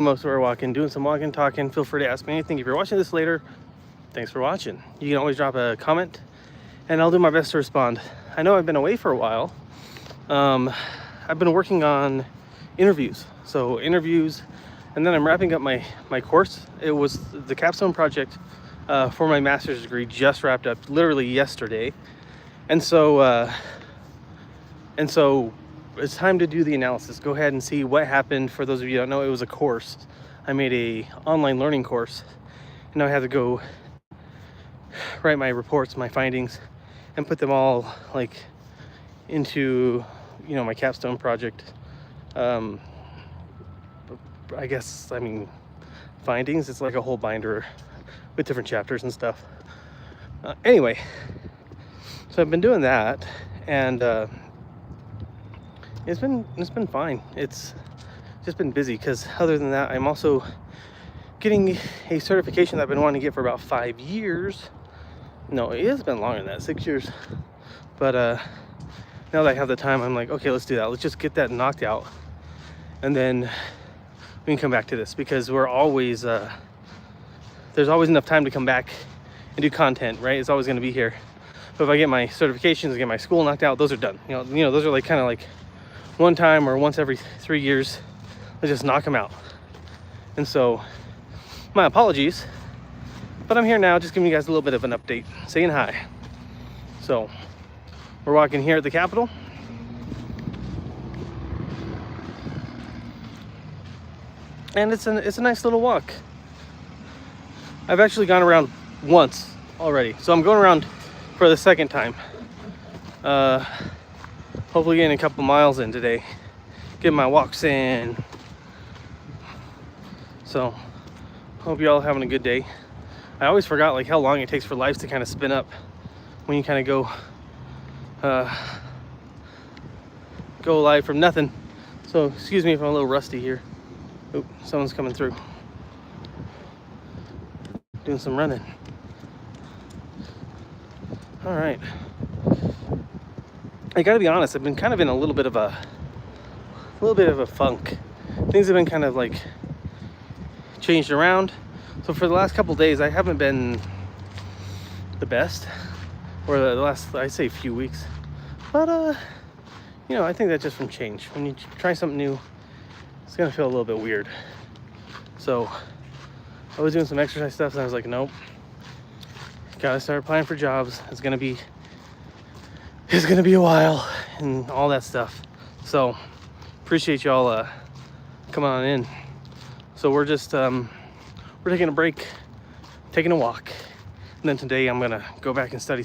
most of our walking, doing some walking, talking. Feel free to ask me anything. If you're watching this later, thanks for watching. You can always drop a comment and I'll do my best to respond. I know I've been away for a while. I've been working on interviews. So interviews, and then I'm wrapping up my course. It was the capstone project for my master's degree just wrapped up literally yesterday. And so it's time to do the analysis. Go ahead and see what happened. For those of you who don't know, it was a course. I made a online learning course, and now I have to go write my reports, my findings, and put them all like into, you know, my capstone project. Findings. It's like a whole binder with different chapters and stuff. Anyway, so I've been doing that, and it's been fine. It's just been busy because other than that, I'm also getting a certification that I've been wanting to get for about 5 years. No, it has been longer than that, 6 years. But now that I have the time, I'm like, okay, let's do that. Let's just get that knocked out, and then we can come back to this, because we're always there's always enough time to come back and do content, right? It's always going to be here. But if I get my certifications, get my school knocked out, those are done. You know, those are like kind of like one time or once every 3 years. Let's just knock them out. And so, my apologies, but I'm here now, just giving you guys a little bit of an update, saying hi. So, we're walking here at the Capitol. And it's a nice little walk. I've actually gone around once already, so I'm going around for the second time. Hopefully getting a couple miles in today, getting my walks in. So hope you all having a good day. I always forgot like how long it takes for lives to kind of spin up when you kind of go live from nothing. So excuse me if I'm a little rusty here. Oh, someone's coming through. Doing some running. All right. I gotta be honest, I've been kind of in a little bit of a funk. Things have been kind of like changed around. So for the last couple days, I haven't been the best, or the last, I say, few weeks. But you know, I think that's just from change. When you try something new, it's gonna feel a little bit weird. So I was doing some exercise stuff, and I was like, nope, gotta start applying for jobs. It's gonna be a while and all that stuff. So appreciate y'all coming on in. So we're just we're taking a break, taking a walk, and then today I'm gonna go back and study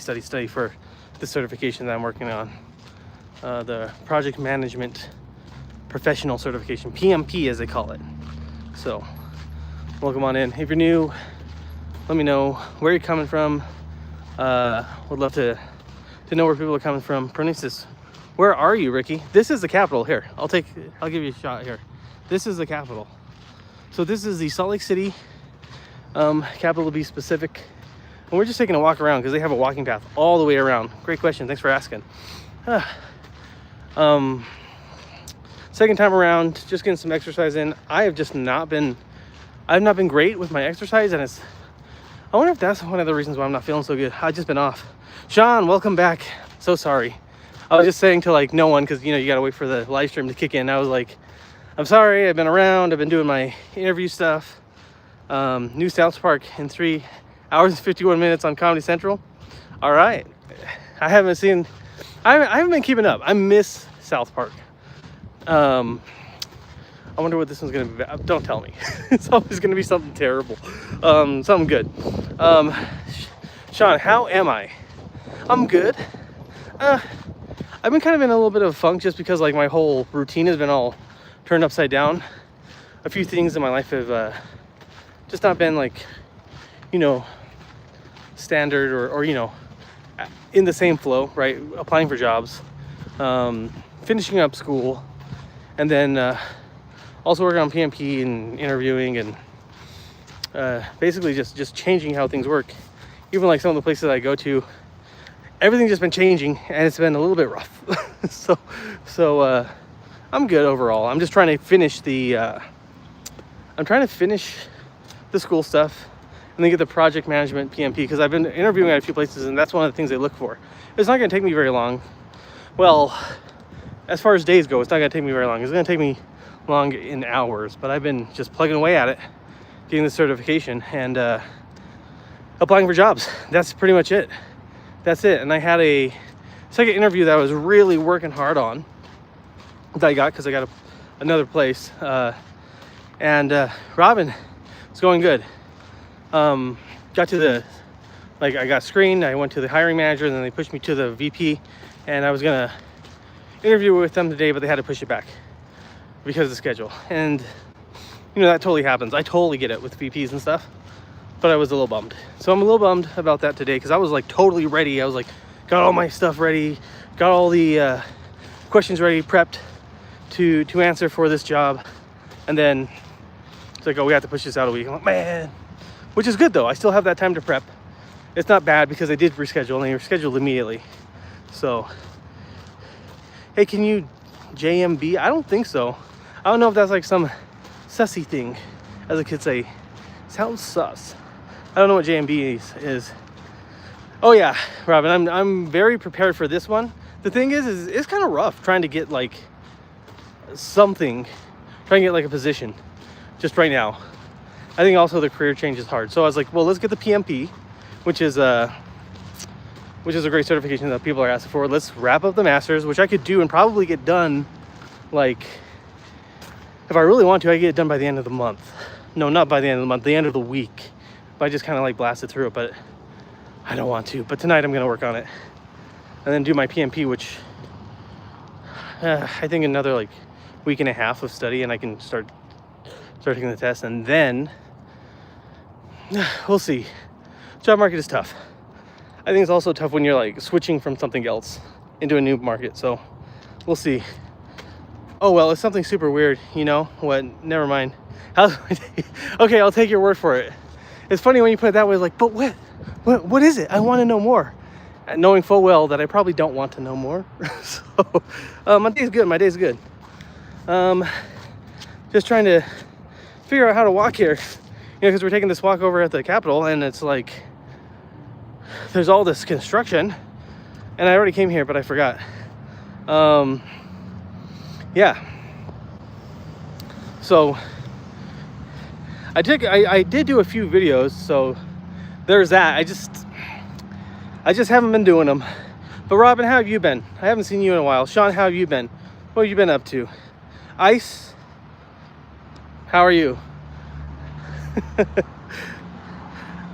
for the certification that I'm working on, the project management professional certification, PMP as they call it. So welcome on in. If you're new, let me know where you're coming from. Would love to know where people are coming from. Pronesis, where are you, Ricky? This is the Capitol. Here, I'll give you a shot here. This is the Capitol. So this is the Salt Lake City Capitol, to be specific. And we're just taking a walk around because they have a walking path all the way around. Great question. Thanks for asking. Second time around, just getting some exercise in. I've not been great with my exercise, and I wonder if that's one of the reasons why I'm not feeling so good. I've just been off. Sean, welcome back. So sorry. I was just saying to like no one, because you know you gotta wait for the live stream to kick in. I was like, I'm sorry, I've been around, I've been doing my interview stuff. New South Park in 3 hours and 51 minutes on Comedy Central. All right. I haven't been keeping up. I miss South Park. I wonder what this one's gonna be about. Don't tell me. It's always gonna be something terrible. Something good. Sean, how am I? I'm good. I've been kind of in a little bit of a funk just because like my whole routine has been all turned upside down. A few things in my life have just not been like, you know, standard or you know, in the same flow, right? Applying for jobs, finishing up school, and then also working on PMP and interviewing, and basically just changing how things work. Even like some of the places I go to, everything's just been changing, and it's been a little bit rough. so I'm good overall. I'm just trying to finish the I'm trying to finish the school stuff and then get the project management PMP, because I've been interviewing at a few places and that's one of the things they look for. It's not going to take me very long. Well, as far as days go, it's not going to take me very long. It's going to take me long in hours, but I've been just plugging away at it, getting the certification and applying for jobs. That's pretty much it. That's it. And I had a second interview that I was really working hard on that I got because I got another place. Robin, it's going good. Got to the, like, I got screened. I went to the hiring manager and then they pushed me to the VP, and I was gonna interview with them today, but they had to push it back because of the schedule. And you know, that totally happens. I totally get it with VPs and stuff, but I was a little bummed. So I'm a little bummed about that today because I was like totally ready. I was like, got all my stuff ready, got all the questions ready, prepped to answer for this job. And then it's like, oh, we have to push this out a week. I'm like, man, which is good though. I still have that time to prep. It's not bad because I did reschedule and they rescheduled immediately. So, hey, can you JMB? I don't think so. I don't know if that's like some sussy thing, as the kids say. Sounds sus. I don't know what JMB is. Oh yeah, Robin, I'm very prepared for this one. The thing is it's kind of rough trying to get like something, trying to get like a position just right now. I think also the career change is hard. So I was like, well, let's get the PMP, which is a great certification that people are asking for. Let's wrap up the masters, which I could do and probably get done, like, if I really want to, I get it done by the end of the month. No, not by the end of the month, the end of the week. But I just kind of like blasted through it, but I don't want to. But tonight I'm gonna work on it and then do my PMP, which I think another like week and a half of study and I can start taking the test, and then we'll see. Job market is tough. I think it's also tough when you're like switching from something else into a new market. So we'll see. Oh, well, it's something super weird. You know what? Never mind. Okay, I'll take your word for it. It's funny when you put it that way, like, but what is it? I want to know more. And knowing full well that I probably don't want to know more. So my day's good. Just trying to figure out how to walk here. You know, because we're taking this walk over at the Capitol and it's like, there's all this construction, and I already came here, but I forgot. Yeah. So I did do a few videos, so there's that. I just haven't been doing them. But Robin, how have you been? I haven't seen you in a while. Sean, how have you been? What have you been up to? Ice, how are you?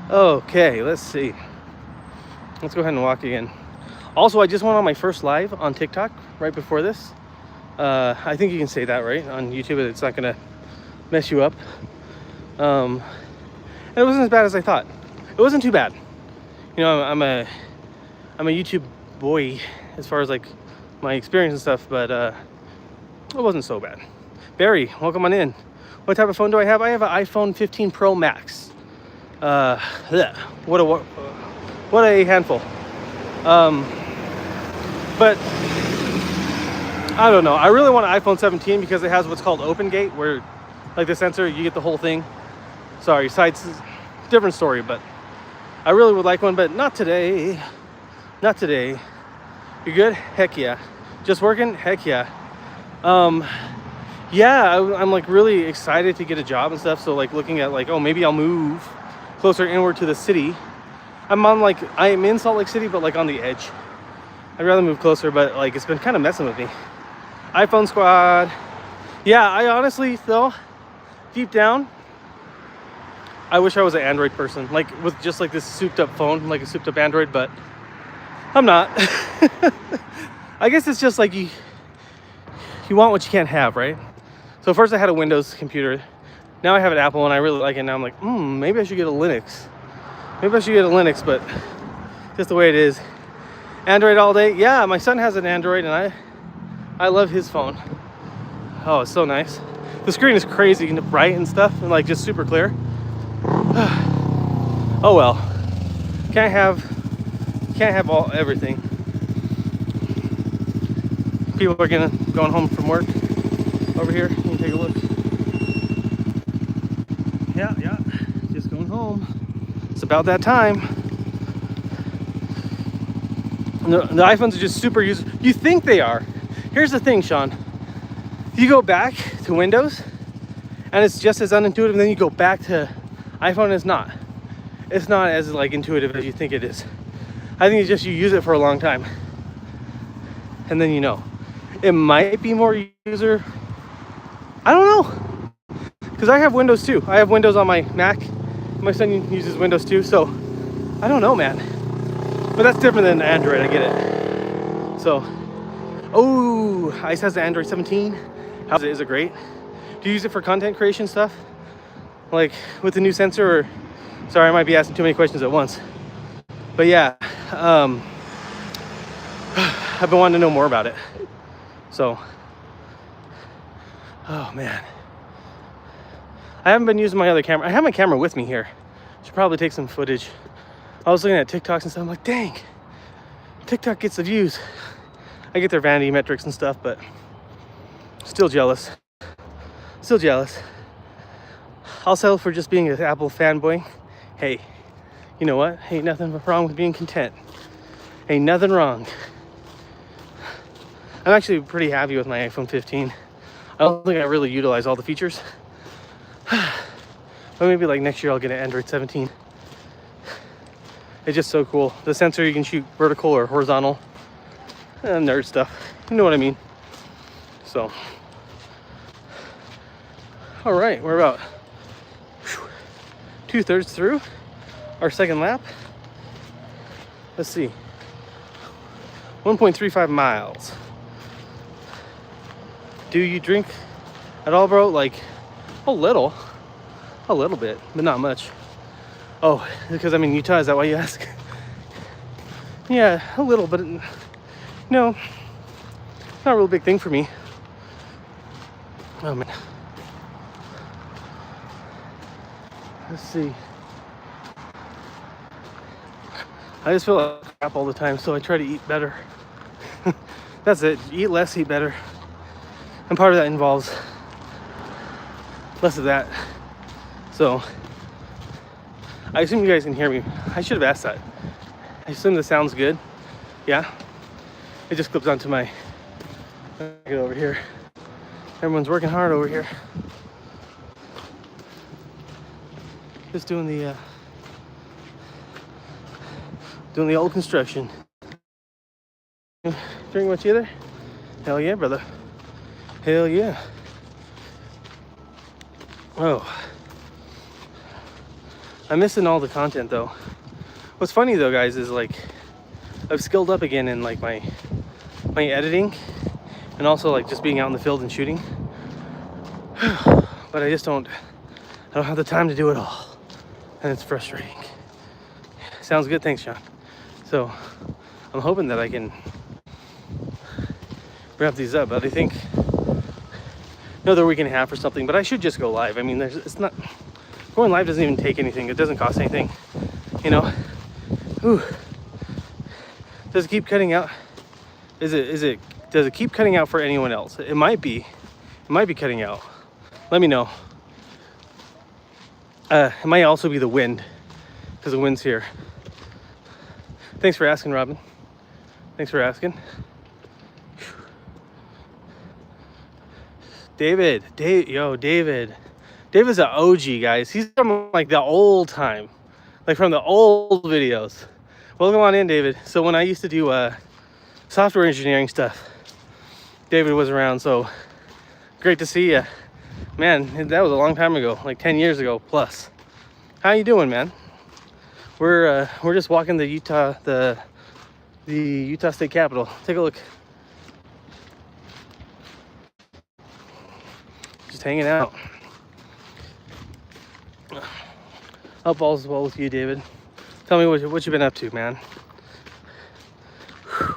Okay, let's see. Let's go ahead and walk again. Also, I just went on my first live on TikTok right before this. I think you can say that, right? On YouTube, it's not gonna mess you up. And it wasn't as bad as I thought. It wasn't too bad. You know, I'm a YouTube boy as far as like my experience and stuff, but it wasn't so bad. Barry, welcome on in. What type of phone do I have? I have an iPhone 15 Pro Max. What a handful. But I don't know. I really want an iPhone 17 because it has what's called Open Gate, where like the sensor, you get the whole thing. Sorry, sites, different story, but I really would like one, but not today. Not today. You good? Heck yeah. Just working? Heck yeah. Yeah, I'm like really excited to get a job and stuff. So like looking at like, oh, maybe I'll move closer inward to the city. I am in Salt Lake City, but like on the edge. I'd rather move closer, but like it's been kind of messing with me. iPhone squad. Yeah, I honestly though, deep down, I wish I was an Android person, like with just like this souped up phone, like a souped up Android, but I'm not. I guess it's just like you want what you can't have, right? So first I had a Windows computer. Now I have an Apple and I really like it. Now I'm like, maybe I should get a Linux. Maybe I should get a Linux, but just the way it is. Android all day. Yeah, my son has an Android and I love his phone. Oh, it's so nice. The screen is crazy bright and stuff and like just super clear. Oh well. Can't have everything. People are going home from work over here. You can take a look. Yeah. Just going home. It's about that time. The iPhones are just super user. You think they are. Here's the thing, Sean. You go back to Windows and it's just as unintuitive, and then you go back to iPhone and it's not. It's not as like intuitive as you think it is. I think it's just you use it for a long time. And then you know. It might be more user. I don't know. Because I have Windows too. I have Windows on my Mac. My son uses Windows too, so I don't know, man. But that's different than Android, I get it. So, oh, Ice has the Android 17. How's it? Is it great? Do you use it for content creation stuff? Like with the new sensor, or sorry, I might be asking too many questions at once. But yeah, I've been wanting to know more about it. So, oh man. I haven't been using my other camera. I have my camera with me here. Should probably take some footage. I was looking at TikToks and stuff. I'm like, dang, TikTok gets the views. I get their vanity metrics and stuff, but still jealous. Still jealous. I'll settle for just being an Apple fanboy. Hey, you know what? Ain't nothing wrong with being content. Ain't nothing wrong. I'm actually pretty happy with my iPhone 15. I don't think I really utilize all the features. But maybe like next year I'll get an Android 17. It's just so cool. The sensor, you can shoot vertical or horizontal. Nerd stuff. You know what I mean. So. All right, we're about 2/3 through our second lap. Let's see. 1.35 miles. Do you drink at all, bro? Like, a little bit, but not much. Oh, because I'm in Utah, is that why you ask? Yeah, a little, but no, not a real big thing for me. Oh man. Let's see. I just feel like crap all the time, so I try to eat better. That's it. Eat less, eat better. And part of that involves less of that. So, I assume you guys can hear me. I should have asked that. I assume the sound's good. Yeah? It just clips onto my... Get over here. Everyone's working hard over here. Just doing the old construction. Drink much either? Hell yeah, brother. Hell yeah. Oh. I'm missing all the content though. What's funny though, guys, is like I've skilled up again in like my editing and also like just being out in the field and shooting. But I don't have the time to do it all. And it's frustrating. Sounds good, thanks, Sean. So I'm hoping that I can wrap these up, but I think another week and a half or something, but I should just go live. I mean, it's not, going live doesn't even take anything. It doesn't cost anything, you know? Ooh. Does it keep cutting out? Does it keep cutting out for anyone else? It might be cutting out. Let me know. It might also be the wind, because the wind's here. Thanks for asking, Robin. Thanks for asking. David. David's an OG, guys. He's from like the old time, like from the old videos. Welcome on in, David. So when I used to do software engineering stuff, David was around. So great to see you, man. That was a long time ago, like 10 years ago plus. How you doing, man? We're just walking the Utah State Capitol. Take a look. Just hanging out. Hope all's well with you, David. Tell me what you've been up to, man. Whew.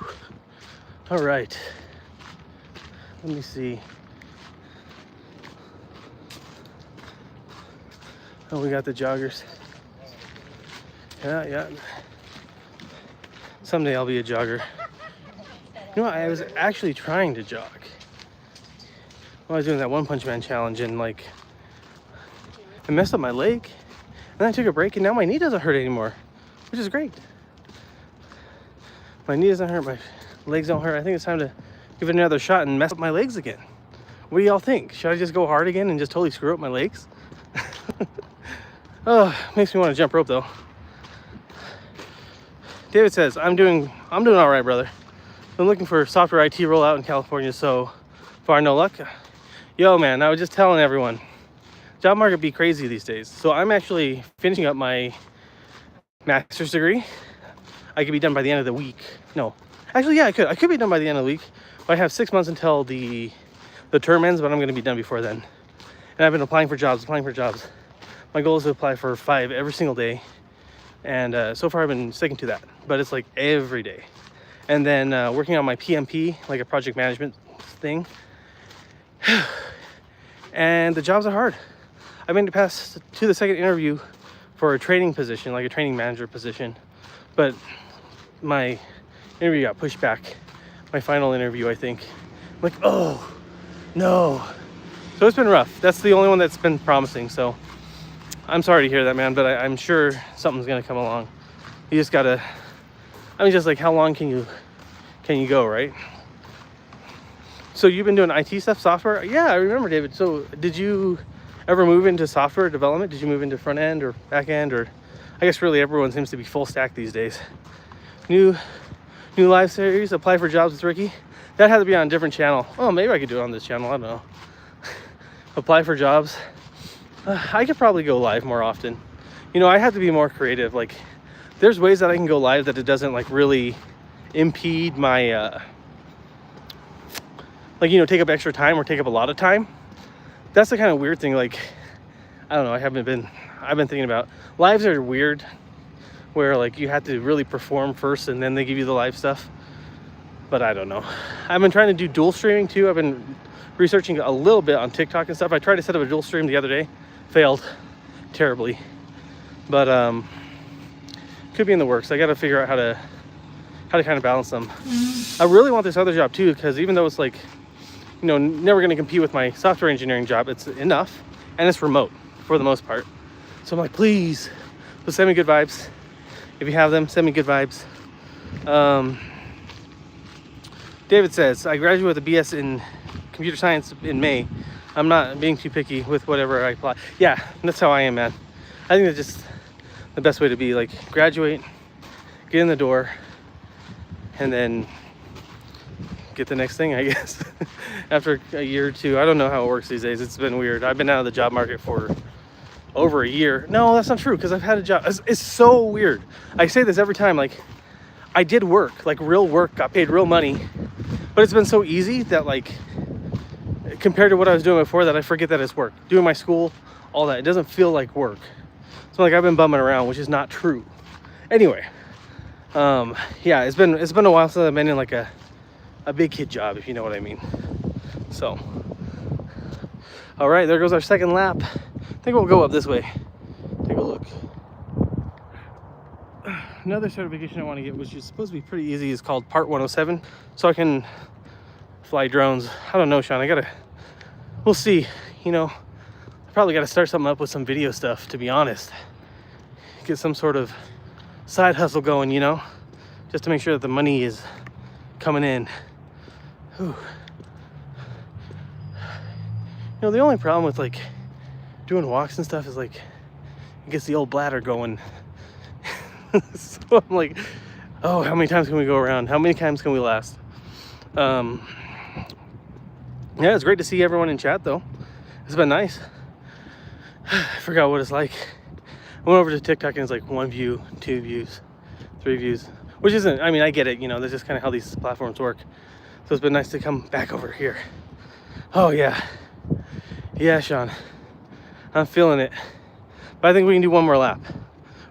All right. Let me see. Oh, we got the joggers. Yeah. Someday I'll be a jogger. You know what? I was actually trying to jog. I was doing that One Punch Man challenge, and like it messed up my leg. And then I took a break, and now my knee doesn't hurt anymore, which is great. My knee doesn't hurt, my legs don't hurt. I think it's time to give it another shot and mess up my legs again. What do y'all think? Should I just go hard again and just totally screw up my legs? Oh, makes me want to jump rope though. David says, I'm doing all right, brother. I'm looking for software IT rollout in California, so far no luck. Yo, man, I was just telling everyone, job market be crazy these days. So I'm actually finishing up my master's degree. I could be done by the end of the week. No, actually, yeah, I could be done by the end of the week. But I have 6 months until the term ends, but I'm going to be done before then. And I've been applying for jobs. My goal is to apply for 5 every single day. And so far I've been sticking to that, but it's like every day. And then working on my PMP, like a project management thing. And the jobs are hard. I've been passed to the second interview for a training position, like a training manager position. But my interview got pushed back. My final interview, I think. I'm like, oh, no. So it's been rough. That's the only one that's been promising, so I'm sorry to hear that, man, but I'm sure something's gonna come along. You just gotta, just like, how long can you go, right? So you've been doing IT stuff, software? Yeah, I remember, David. So did you ever move into software development? Did you move into front end or back end? Or I guess really everyone seems to be full stack these days. New live series, apply for jobs with Ricky. That had to be on a different channel. Oh, maybe I could do it on this channel, I don't know. Apply for jobs. I could probably go live more often. I have to be more creative. Like, there's ways that I can go live that it doesn't like really impede my take up extra time or take up a lot of time. That's the kind of weird thing. Like, I don't know, I've been thinking about lives are weird, where like you have to really perform first and then they give you the live stuff. But I don't know. I've been trying to do dual streaming too. I've been researching a little bit on TikTok and stuff. I tried to set up a dual stream the other day, failed terribly, but could be in the works. I got to figure out how to kind of balance them. I really want this other job too, because even though it's like, never going to compete with my software engineering job, it's enough and it's remote for the most part. So I'm like, please, send me good vibes. If you have them, send me good vibes. David says, I graduated with a BS in computer science in May. I'm not being too picky with whatever I apply. Yeah, that's how I am, man. I think that's just the best way to be. Like, graduate, get in the door, and then get the next thing, I guess. After a year or two. I don't know how it works these days. It's been weird. I've been out of the job market for over a year. No, that's not true, because I've had a job. It's so weird. I say this every time. Like, I did work, like real work, got paid real money, but it's been so easy that, like, compared to what I was doing before, that I forget that it's work. Doing my school, all that, it doesn't feel like work. So like, I've been bumming around, which is not true. Anyway, yeah, it's been a while since I've been in like a big kid job, if you know what I mean. So, all right, there goes our second lap. I think we'll go up this way. Take a look. Another certification I want to get, which is supposed to be pretty easy, is called Part 107. So I can fly drones. I don't know, Sean. We'll see. I probably got to start something up with some video stuff, to be honest. Get some sort of side hustle going, just to make sure that the money is coming in. Whew. The only problem with like doing walks and stuff is like it gets the old bladder going. So I'm like, oh, how many times can we go around? How many times can we last? Yeah, it's great to see everyone in chat though. It's been nice. I forgot what it's like. I went over to TikTok and it's like 1 view, 2 views, 3 views, which isn't, I get it, that's just kind of how these platforms work. So it's been nice to come back over here. Oh yeah. Yeah, Sean, I'm feeling it. But I think we can do one more lap.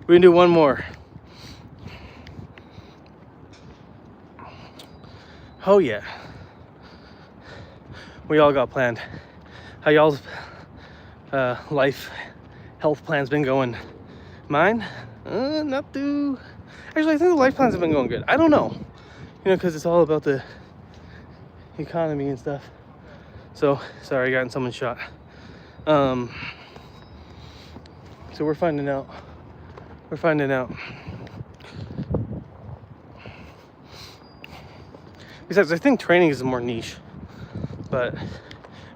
We can do one more. Oh yeah. We all got planned. How y'all's life, health plans been going? Mine? Not too. Actually, I think the life plans have been going good. I don't know. Because it's all about the economy and stuff. So, sorry, I got in someone's shot. So we're finding out. We're finding out. Besides, I think training is more niche. But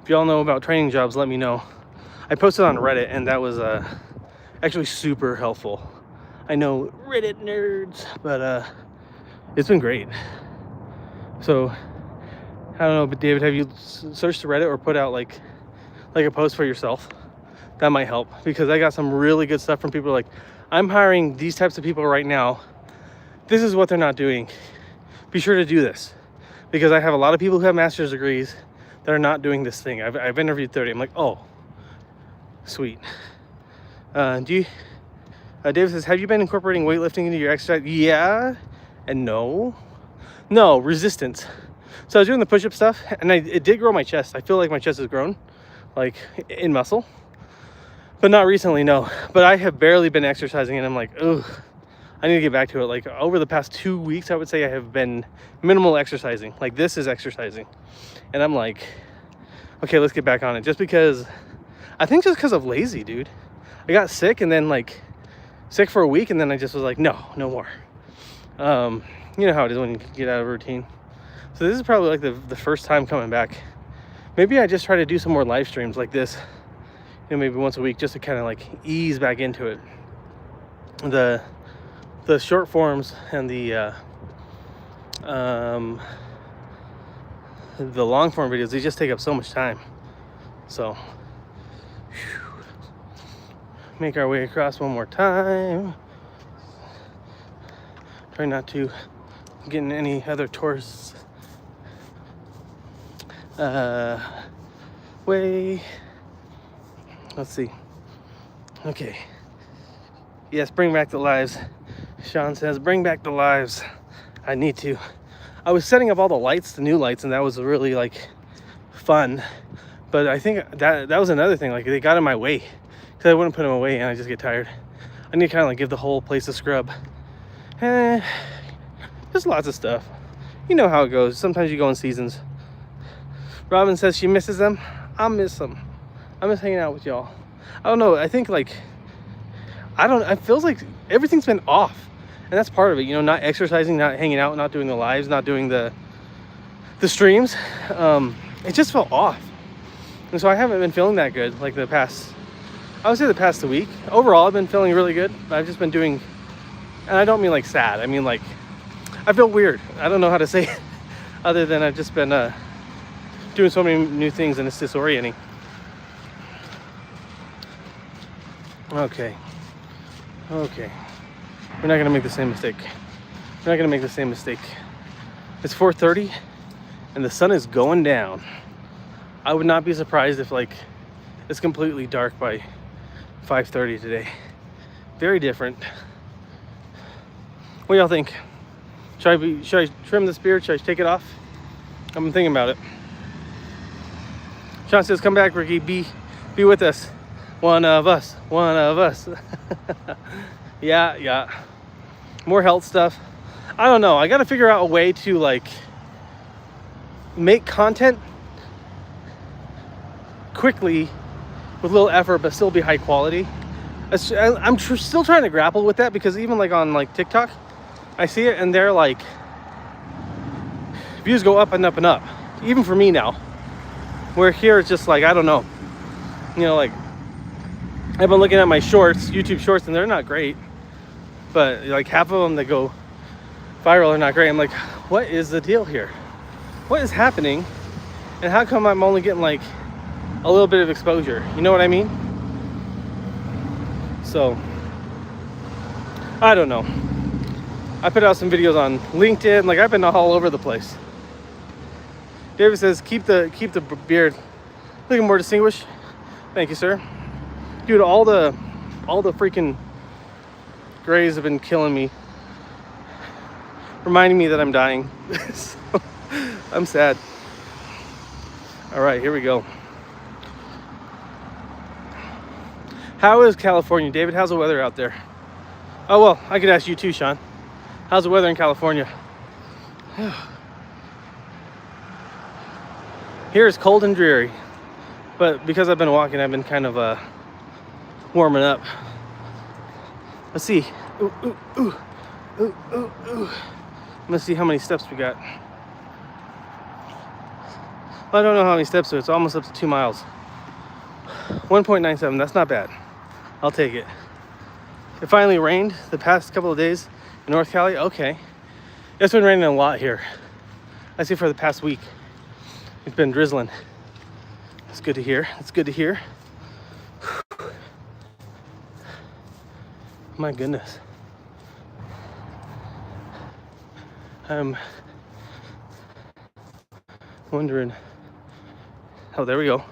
if y'all know about training jobs, let me know. I posted on Reddit, and that was actually super helpful. I know Reddit nerds, but it's been great. So I don't know, but David, have you searched Reddit or put out like a post for yourself? That might help, because I got some really good stuff from people like, I'm hiring these types of people right now. This is what they're not doing. Be sure to do this, because I have a lot of people who have master's degrees that are not doing this thing. I've interviewed 30. I'm like, oh, sweet. David says, have you been incorporating weightlifting into your exercise? Yeah and no. No, resistance. So I was doing the push-up stuff, and it did grow my chest. I feel like my chest has grown, like in muscle, but not recently, no. But I have barely been exercising, and I'm like, ugh, I need to get back to it. Like over the past 2 weeks, I would say I have been minimal exercising. Like this is exercising, and I'm like, okay, let's get back on it. Just because of lazy, dude. I got sick, and then like sick for a week, and then I just was like, no more. You know how it is when you get out of routine. So this is probably like the first time coming back. Maybe I just try to do some more live streams like this, you know, maybe once a week, just to kind of like ease back into it. The short forms and the long form videos, they just take up so much time. So make our way across one more time. Try not to get in any other tourists way. Let's see. Okay. Yes, bring back the lives. Sean says, bring back the lives. I need to. I was setting up all the lights, the new lights, and that was really like fun. But I think that was another thing. Like they got in my way, because I wouldn't put them away, and I just get tired. I need to kind of like give the whole place a scrub. There's lots of stuff. You know how it goes. Sometimes you go in seasons. Robin says she misses them. I miss them. I miss hanging out with y'all. I don't know. I think like, it feels like everything's been off. And that's part of it. You know, not exercising, not hanging out, not doing the lives, not doing the streams. It just felt off. And so I haven't been feeling that good like I would say the past week. Overall, I've been feeling really good. I've just been doing, and I don't mean like sad. I mean like, I feel weird. I don't know how to say it other than I've just been doing so many new things, and it's disorienting. Okay. We're not going to make the same mistake. It's 4:30 and the sun is going down. I would not be surprised if like it's completely dark by 5:30 today. Very different. What do y'all think? Should I trim this beard? Should I take it off? I've been thinking about it. Sean says, come back, Ricky. Be with us. One of us. Yeah. More health stuff. I don't know. I got to figure out a way to like make content quickly with little effort, but still be high quality. I'm still trying to grapple with that, because even like on like TikTok, I see it and they're like, views go up and up and up. Even for me now, where here it's just like, I don't know. You know, like I've been looking at my shorts, YouTube shorts, and they're not great. But like half of them that go viral are not great. I'm like, what is the deal here? What is happening? And how come I'm only getting like a little bit of exposure? You know what I mean? So, I don't know. I put out some videos on LinkedIn. Like I've been all over the place. David says, keep the beard looking more distinguished. Thank you, sir. Dude, all the freaking grays have been killing me, reminding me that I'm dying. So, I'm sad. All right, here we go. How is California, David? How's the weather out there? Oh, well, I could ask you too, Sean. How's the weather in California? Here it's cold and dreary, but because I've been walking, I've been kind of warming up. Let's see. Ooh, ooh, ooh, ooh, ooh, ooh. Let's see how many steps we got. I don't know how many steps, so it's almost up to 2 miles. 1.97, that's not bad. I'll take it. It finally rained the past couple of days in North Cali. Okay. It's been raining a lot here. I say for the past week. It's been drizzling. It's good to hear. It's good to hear. My goodness. I'm wondering. Oh, there we go.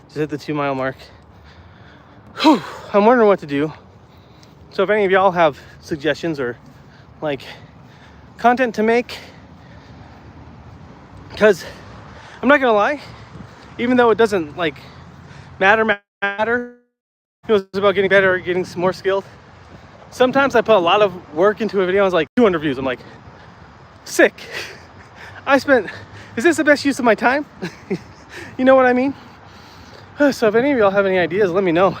Just hit the 2 mile mark. Whew. I'm wondering what to do. So if any of y'all have suggestions or like content to make, because I'm not gonna lie, even though it doesn't like matter, it's about getting better or getting more skilled. Sometimes I put a lot of work into a video. I was like 200 views. I'm like, sick. Is this the best use of my time? You know what I mean? So if any of y'all have any ideas, let me know.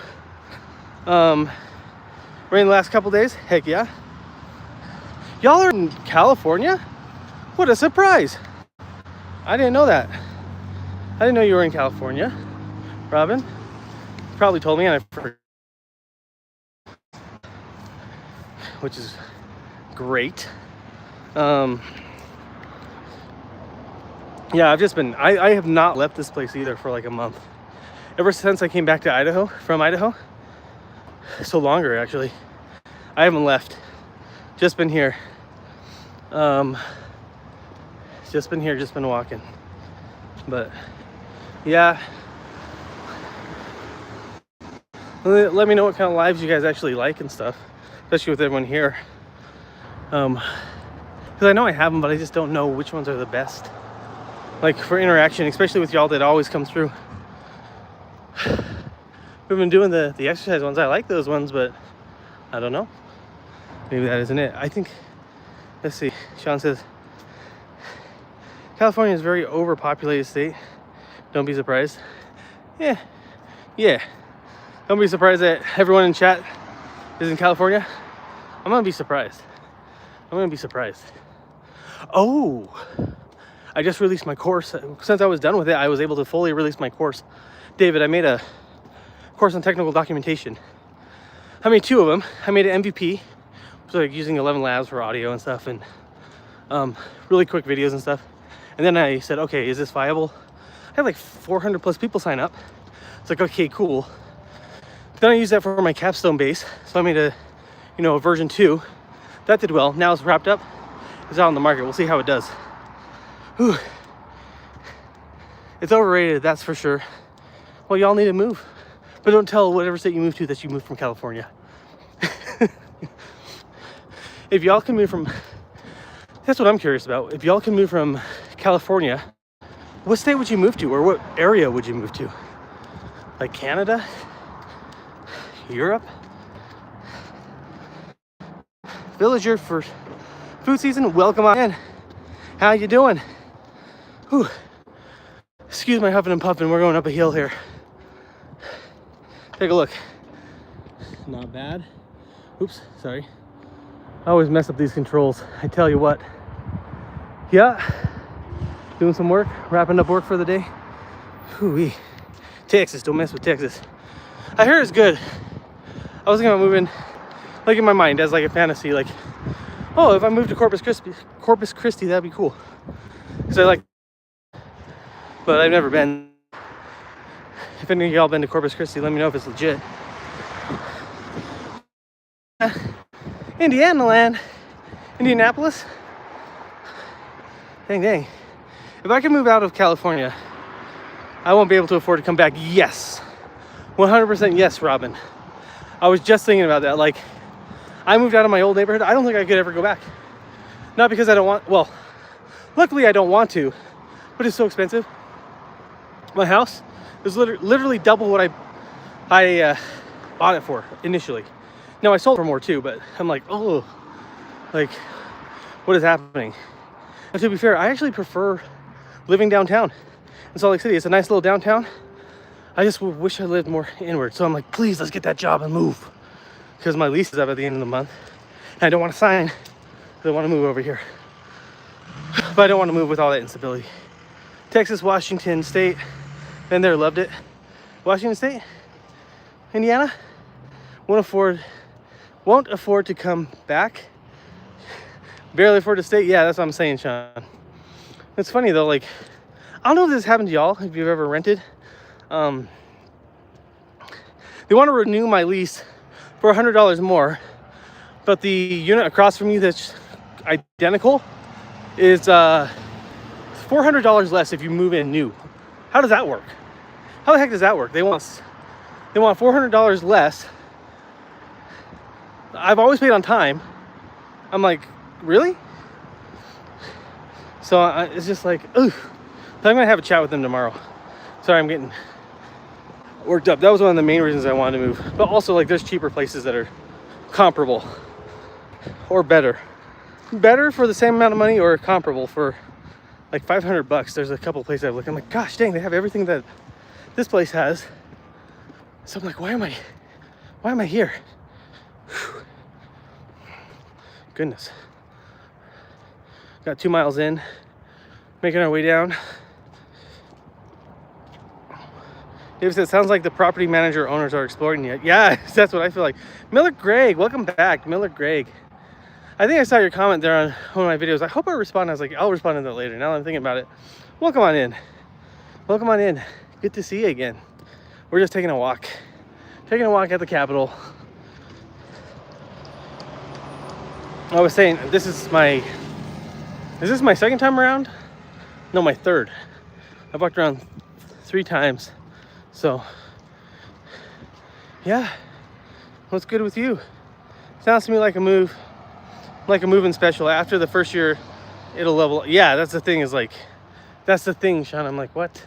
Rain the last couple days? Heck yeah. Y'all are in California? What a surprise. I didn't know that. I didn't know you were in California. Robin probably told me and I forgot. Which is great. Yeah, I have not left this place either for like a month. Ever since I came back to from Idaho. So longer actually. I haven't left. Just been here. Just been walking. But yeah. Let me know what kind of lives you guys actually like and stuff. Especially with everyone here. Because I know I have them, but I just don't know which ones are the best. Like for interaction, especially with y'all that always come through. We've been doing the exercise ones. I like those ones, but I don't know. Maybe that isn't it. I think, let's see. Sean says, California is a very overpopulated state. Don't be surprised. Yeah. Don't be surprised that everyone in chat is in California. I'm gonna be surprised. Oh, I just released my course. Since I was done with it, I was able to fully release my course. David, I made a course on technical documentation. I made 2 of them. I made an MVP, so like using 11 Labs for audio and stuff, and really quick videos and stuff. And then I said, okay, is this viable? I had like 400 plus people sign up. It's like, okay, cool. Then I used that for my capstone base, so I made a version 2. That did well. Now it's wrapped up. It's out on the market. We'll see how it does. Whew. It's overrated, that's for sure. Well, y'all need to move. But don't tell whatever state you move to that you moved from California. If y'all can move from... That's what I'm curious about. If y'all can move from California, what state would you move to? Or what area would you move to? Like Canada? Europe? Villager for food season, welcome on in. How you doing? Whew. Excuse my huffing and puffing, we're going up a hill here. Take a look. Not bad. Oops, sorry. I always mess up these controls, I tell you what. Yeah, doing some work, wrapping up work for the day. Hoo-wee. Texas, don't mess with Texas. I heard it's good. I was thinking about moving, like in my mind, as like a fantasy, like, oh, if I moved to Corpus Christi, that'd be cool. Because I like, but I've never been. If any of y'all been to Corpus Christi, let me know if it's legit. Indiana land, Indianapolis. Dang. If I could move out of California, I won't be able to afford to come back. Yes, 100% yes, Robin. I was just thinking about that. Like, I moved out of my old neighborhood. I don't think I could ever go back. Not because I don't want, well, luckily I don't want to, but it's so expensive. My house is literally double what I bought it for initially. Now I sold for more too, but I'm like, oh, like, what is happening? And to be fair, I actually prefer living downtown in Salt Lake City. It's a nice little downtown. I just wish I lived more inward. So I'm like, please, let's get that job and move. because my lease is up at the end of the month. And I don't want to sign because I want to move over here. But I don't want to move with all that instability. Texas, Washington State, been there, loved it. Washington State, Indiana, won't afford to come back. Barely afford to stay. Yeah, that's what I'm saying, Sean. It's funny though, like, I don't know if this happened to y'all, if you've ever rented. They want to renew my lease for $100 more, but the unit across from you that's identical is $400 less if you move in new. How does that work? How the heck does that work? They want $400 less. I've always paid on time. I'm like, really? So it's just like, ugh. So I'm gonna have a chat with them tomorrow. Sorry, I'm getting worked up. That was one of the main reasons I wanted to move. But also, like, there's cheaper places that are comparable or better. Better for the same amount of money, or comparable for like $500. There's a couple places I've looked. I'm like, gosh dang, they have everything that this place has. So I'm like, why am I here? Whew. Goodness. Got 2 miles in, making our way down. David said, sounds like the property manager owners are exploring yet. Yeah, that's what I feel like. Miller Greg, welcome back, Miller Greg. I think I saw your comment there on one of my videos. I hope I respond. I was like, I'll respond to that later. Now that I'm thinking about it. Welcome on in. Welcome on in. Good to see you again. We're just taking a walk. Taking a walk at the Capitol. I was saying, this is my second time around? No, my third. I've walked around 3 times. So, yeah. What's good with you? Sounds to me like a move. Like a moving special. After the first year, it'll level. Yeah, that's the thing, is like, that's the thing, Sean. I'm like, what?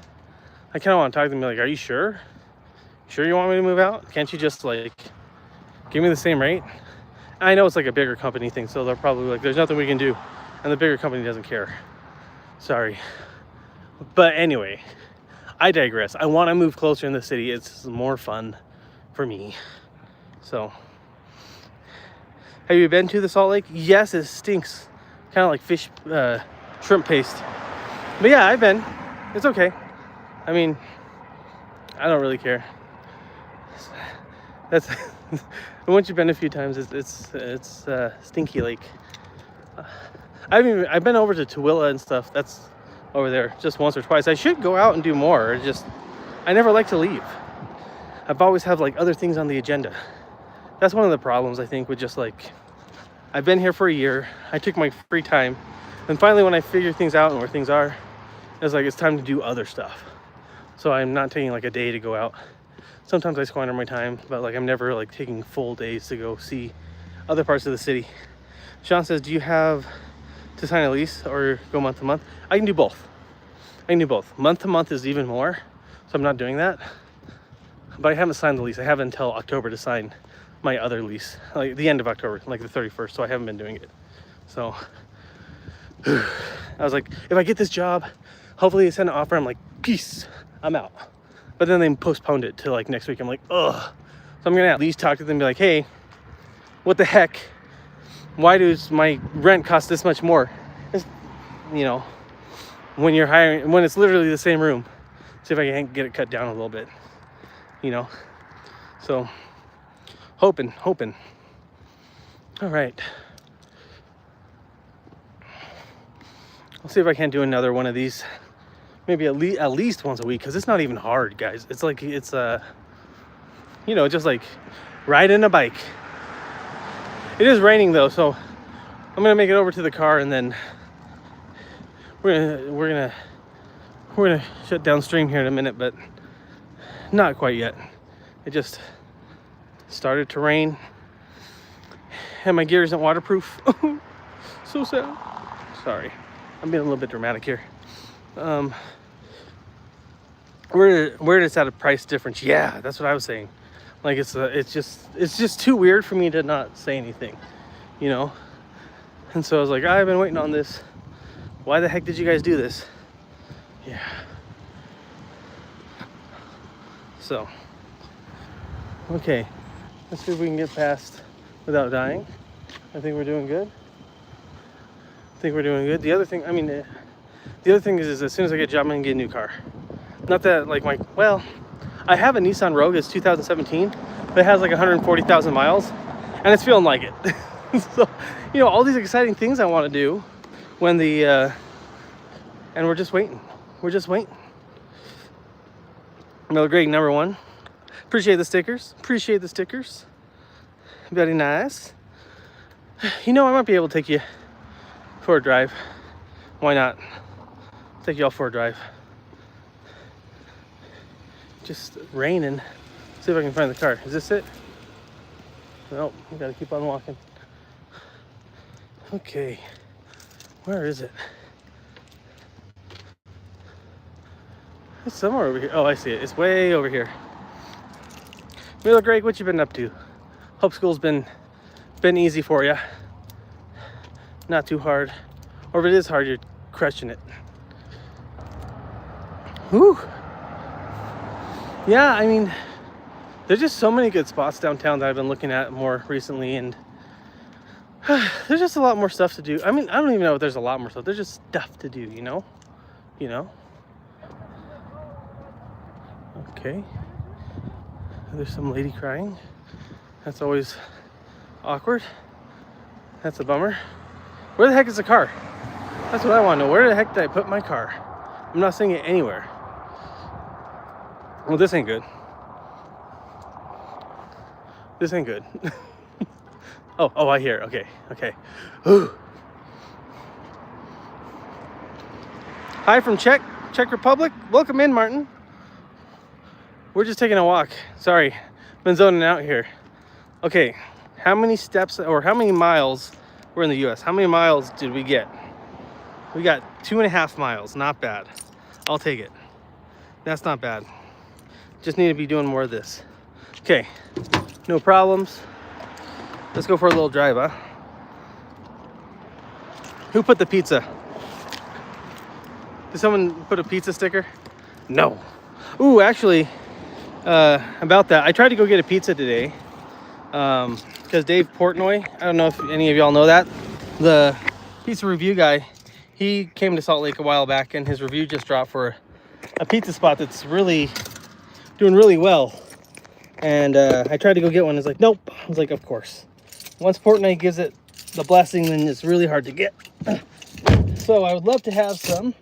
I kind of want to talk to them, like, are you sure? Sure you want me to move out? Can't you just, like, give me the same rate? I know it's like a bigger company thing, so they're probably like, there's nothing we can do. And the bigger company doesn't care. Sorry. But anyway, I digress. I want to move closer in the city. It's more fun for me. So, have you been to the Salt Lake? Yes, it stinks. Kind of like fish, shrimp paste. But yeah, I've been. It's okay. I mean, I don't really care. That's once you've been a few times, it's Stinky Lake. I've been over to Tooele and stuff. That's over there just once or twice. I should go out and do more. I never like to leave. I've always have like other things on the agenda. That's one of the problems, I think, with just like, I've been here for a year. I took my free time, and finally when I figure things out and where things are, it's like, it's time to do other stuff. So I'm not taking like a day to go out. Sometimes I squander my time, but like, I'm never like taking full days to go see other parts of the city. Sean says, do you have to sign a lease or go month to month? I can do both. Month to month is even more, so I'm not doing that. But I haven't signed the lease. I have until October to sign my other lease, like the end of October, like the 31st. So I haven't been doing it. So I was like, if I get this job, hopefully they send an offer. I'm like, peace, I'm out. But then they postponed it to like next week. I'm like, ugh. So I'm gonna at least talk to them and be like, hey, what the heck? Why does my rent cost this much more? It's, you know, when you're hiring, when it's literally the same room. See if I can get it cut down a little bit, you know? So hoping. All right. I'll see if I can do another one of these. Maybe at least once a week, because it's not even hard, guys. It's like, it's you know, just like riding a bike. It is raining though, so I'm gonna make it over to the car, and then we're gonna shut down stream here in a minute, but not quite yet. It just started to rain, and my gear isn't waterproof. So sad. Sorry, I'm being a little bit dramatic here. Where it's at a price difference. Yeah, that's what I was saying. Like, it's just too weird for me to not say anything, you know? And so I was like, I've been waiting on this. Why the heck did you guys do this? Yeah. So, okay. Let's see if we can get past without dying. I think we're doing good. The other thing, the other thing is as soon as I get a job, I'm gonna get a new car. Not that like I have a Nissan Rogue. It's 2017, but it has like 140,000 miles, and it's feeling like it. So, all these exciting things I want to do when and we're just waiting. Miller Greg #1. Appreciate the stickers. Very nice. I might be able to take you for a drive. Why not? Take you all for a drive. Just raining. See if I can find the car. Is this it? Nope. We gotta keep on walking. Okay. Where is it? It's somewhere over here. Oh, I see it. It's way over here. Miller Greg, what you been up to? Hope school's been easy for you. Not too hard. Or if it is hard, you're crushing it. Whew. Yeah, there's just so many good spots downtown that I've been looking at more recently, and there's just a lot more stuff to do. I don't even know if there's a lot more stuff. There's just stuff to do, Okay. There's some lady crying. That's always awkward. That's a bummer. Where the heck is the car? That's what I want to know. Where the heck did I put my car? I'm not seeing it anywhere. Well, this ain't good. Oh, I hear. Okay. Ooh. Hi from Czech Republic. Welcome in, Martin. We're just taking a walk. Sorry, been zoning out here. Okay, how many steps or how many miles? We're in the U.S. How many miles did we get? We got 2.5 miles. Not bad. I'll take it. That's not bad. Just need to be doing more of this. Okay, no problems. Let's go for a little drive, huh? Who put the pizza? Did someone put a pizza sticker? No. Ooh, actually, about that, I tried to go get a pizza today because Dave Portnoy, I don't know if any of y'all know that, the pizza review guy, he came to Salt Lake a while back, and his review just dropped for a pizza spot that's really doing really well. And I tried to go get one. It's like, nope. I was like, of course. Once Portnoy gives it the blessing, then it's really hard to get. So I would love to have some,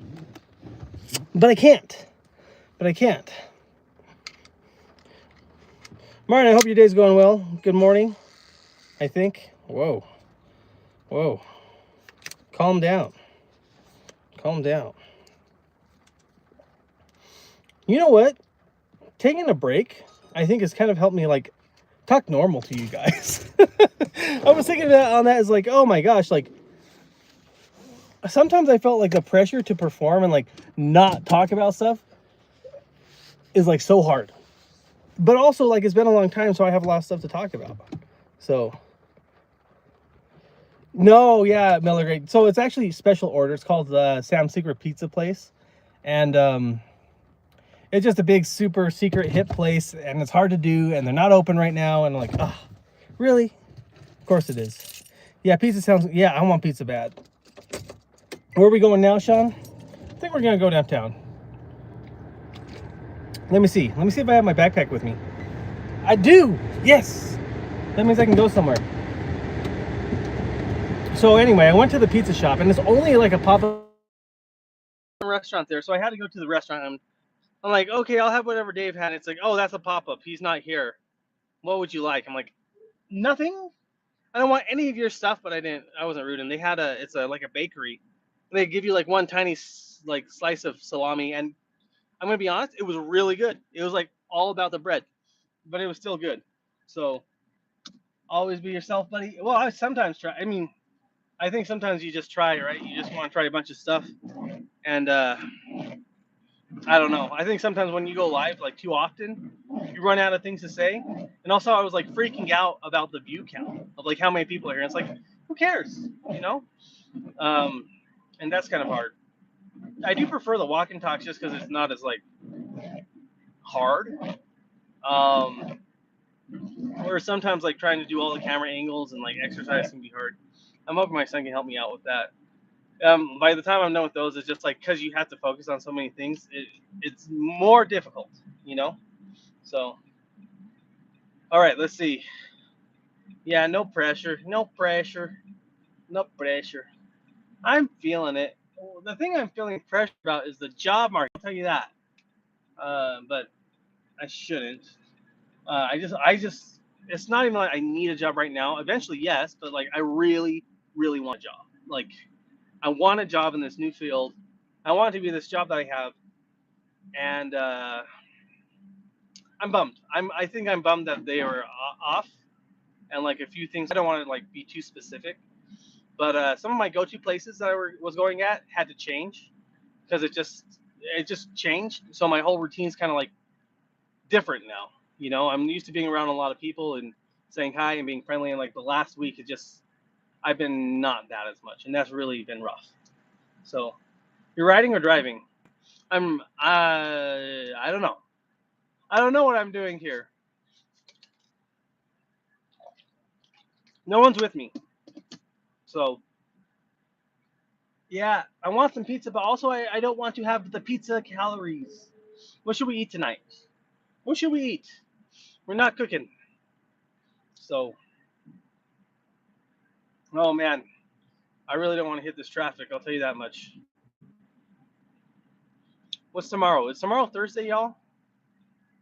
but I can't. Martin, I hope your day's going well. Good morning, I think. Whoa. Calm down. You know what? Taking a break, I think, has kind of helped me like talk normal to you guys. I was thinking on that as like, oh my gosh, like sometimes I felt like the pressure to perform and like not talk about stuff is like so hard. But also, like, it's been a long time, so I have a lot of stuff to talk about. So, no, yeah, Miller Greg. So it's actually special order. It's called Sam's Secret Pizza Place, and it's just a big, super secret hip place, and it's hard to do, and they're not open right now. And I'm like, oh, really? Of course it is. Yeah, pizza sounds. Yeah, I want pizza bad. Where are we going now, Sean? I think we're gonna go downtown. Let me see if I have my backpack with me. I do. Yes. That means I can go somewhere. So anyway, I went to the pizza shop, and it's only like a pop-up restaurant there. So I had to go to the restaurant. And I'm like, okay, I'll have whatever Dave had. It's like, oh, that's a pop-up. He's not here. What would you like? I'm like, nothing. I don't want any of your stuff, but I wasn't rude. And they had like a bakery. They give you like one tiny like slice of salami, and I'm gonna be honest, it was really good. It was like all about the bread, but it was still good. So always be yourself, buddy. Well, I sometimes try. I think sometimes you just try, right? You just want to try a bunch of stuff, and I don't know. I think sometimes when you go live like too often, you run out of things to say. And also, I was like freaking out about the view count of like how many people are here. It's like, who cares, And that's kind of hard. I do prefer the walk and talks just because it's not as like hard. Or sometimes like trying to do all the camera angles and like exercise can be hard. I'm hoping my son can help me out with that. By the time I'm done with those, it's just like because you have to focus on so many things, it's more difficult, you know. So, all right, let's see. Yeah, no pressure, no pressure, no pressure. I'm feeling it. The thing I'm feeling pressure about is the job market. I'll tell you that. But I shouldn't. I just, it's not even like I need a job right now. Eventually, yes, but like I really, really want a job. Like I want a job in this new field. I want it to be this job that I have, and I'm bummed. I think I'm bummed that they were off, and like a few things. I don't want to like be too specific, but some of my go-to places that was going at had to change because it just changed. So my whole routine's kind of like different now. You know, I'm used to being around a lot of people and saying hi and being friendly, and like the last week, it just I've been not that as much, and that's really been rough. So you're riding or driving? I don't know. I don't know what I'm doing here. No one's with me. So yeah, I want some pizza, but also I don't want to have the pizza calories. What should we eat tonight? What should we eat? We're not cooking. So, oh man, I really don't want to hit this traffic. I'll tell you that much. What's tomorrow? Is tomorrow Thursday, y'all?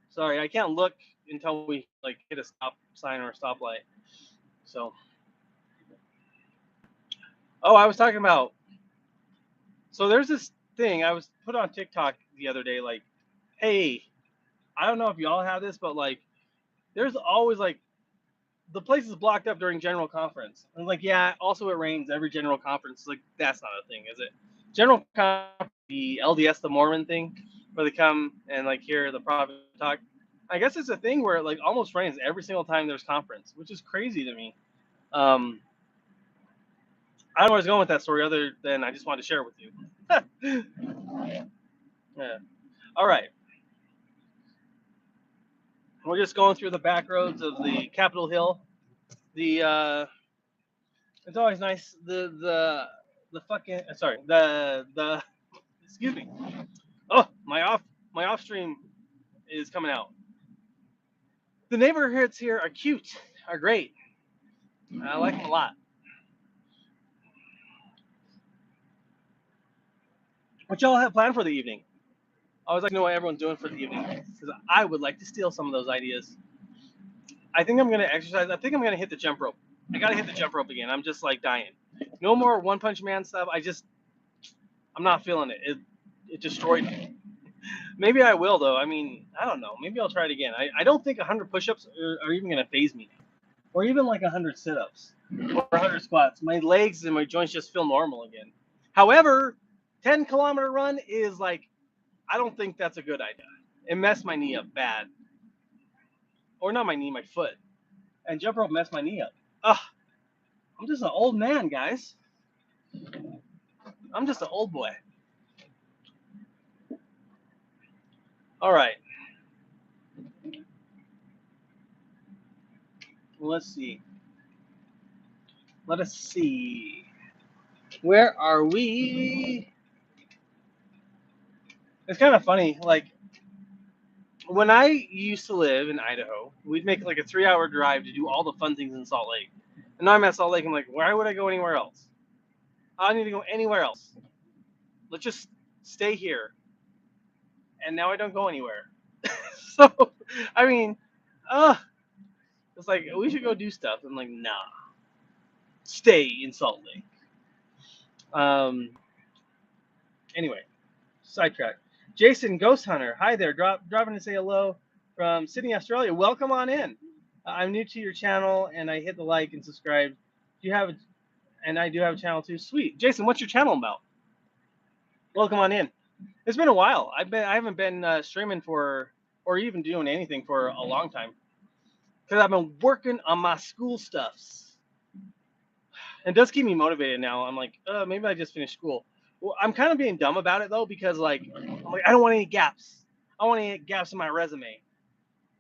Sorry, I can't look until we like hit a stop sign or a stoplight. So, oh, I was talking about. So there's this thing I was put on TikTok the other day. Like, hey, I don't know if y'all have this, but like, there's always like the place is blocked up during general conference. And like, yeah, also it rains every general conference. Like, that's not a thing, is it? General conference, the LDS, the Mormon thing, where they come and like hear the prophet talk. I guess it's a thing where it like almost rains every single time there's conference, which is crazy to me. Um, I don't know where I was going with that story other than I just wanted to share it with you. Yeah. All right. We're just going through the back roads of the Capitol Hill. The it's always nice. The fucking sorry the excuse me. Oh, my off stream is coming out. The neighborhoods here are cute, are great. I like them a lot. What y'all have planned for the evening? I always like to know what everyone's doing for the evening because I would like to steal some of those ideas. I think I'm gonna exercise. I think I'm gonna hit the jump rope. I gotta hit the jump rope again. I'm just like dying. No more One Punch Man stuff. I'm not feeling it. It destroyed me. Maybe I will though. I mean, I don't know. Maybe I'll try it again. I don't think 100 push-ups are even gonna phase me, or even like 100 sit-ups or 100 squats. My legs and my joints just feel normal again. However, 10-kilometer run is like I don't think that's a good idea. It messed my knee up bad, or not my knee, my foot. And jump rope messed my knee up. Ugh, I'm just an old man, guys. I'm just an old boy. All right. Let's see. Let us see. Where are we? It's kind of funny. Like, when I used to live in Idaho, we'd make like a 3-hour drive to do all the fun things in Salt Lake. And now I'm at Salt Lake. I'm like, why would I go anywhere else? I don't need to go anywhere else. Let's just stay here. And now I don't go anywhere. So, I mean, it's like, we should go do stuff. I'm like, nah, stay in Salt Lake. Um, anyway, sidetrack. Jason Ghost Hunter, hi there. Dropping to say hello from Sydney, Australia. Welcome on in. I'm new to your channel, and I hit the like and subscribe. Do you have a, and I do have a channel too. Sweet, Jason. What's your channel about? Welcome on in. It's been a while. I haven't been streaming for or even doing anything for a long time because I've been working on my school stuffs. It does keep me motivated now. I'm like, maybe I just finished school. Well, I'm kind of being dumb about it though because like I don't want any gaps. I want any gaps in my resume.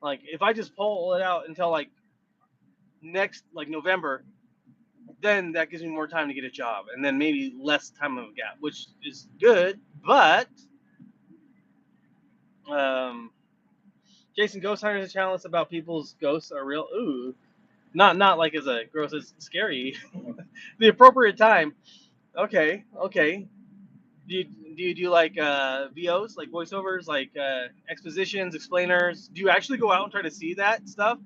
Like if I just pull it out until like next like November, then that gives me more time to get a job, and then maybe less time of a gap, which is good. But um, Jason Ghost Hunters channel is about people's ghosts are real. Ooh, not like as a gross as scary. The appropriate time. Okay, okay. Do you do like VOs, like voiceovers, like expositions, explainers? Do you actually go out and try to see that stuff?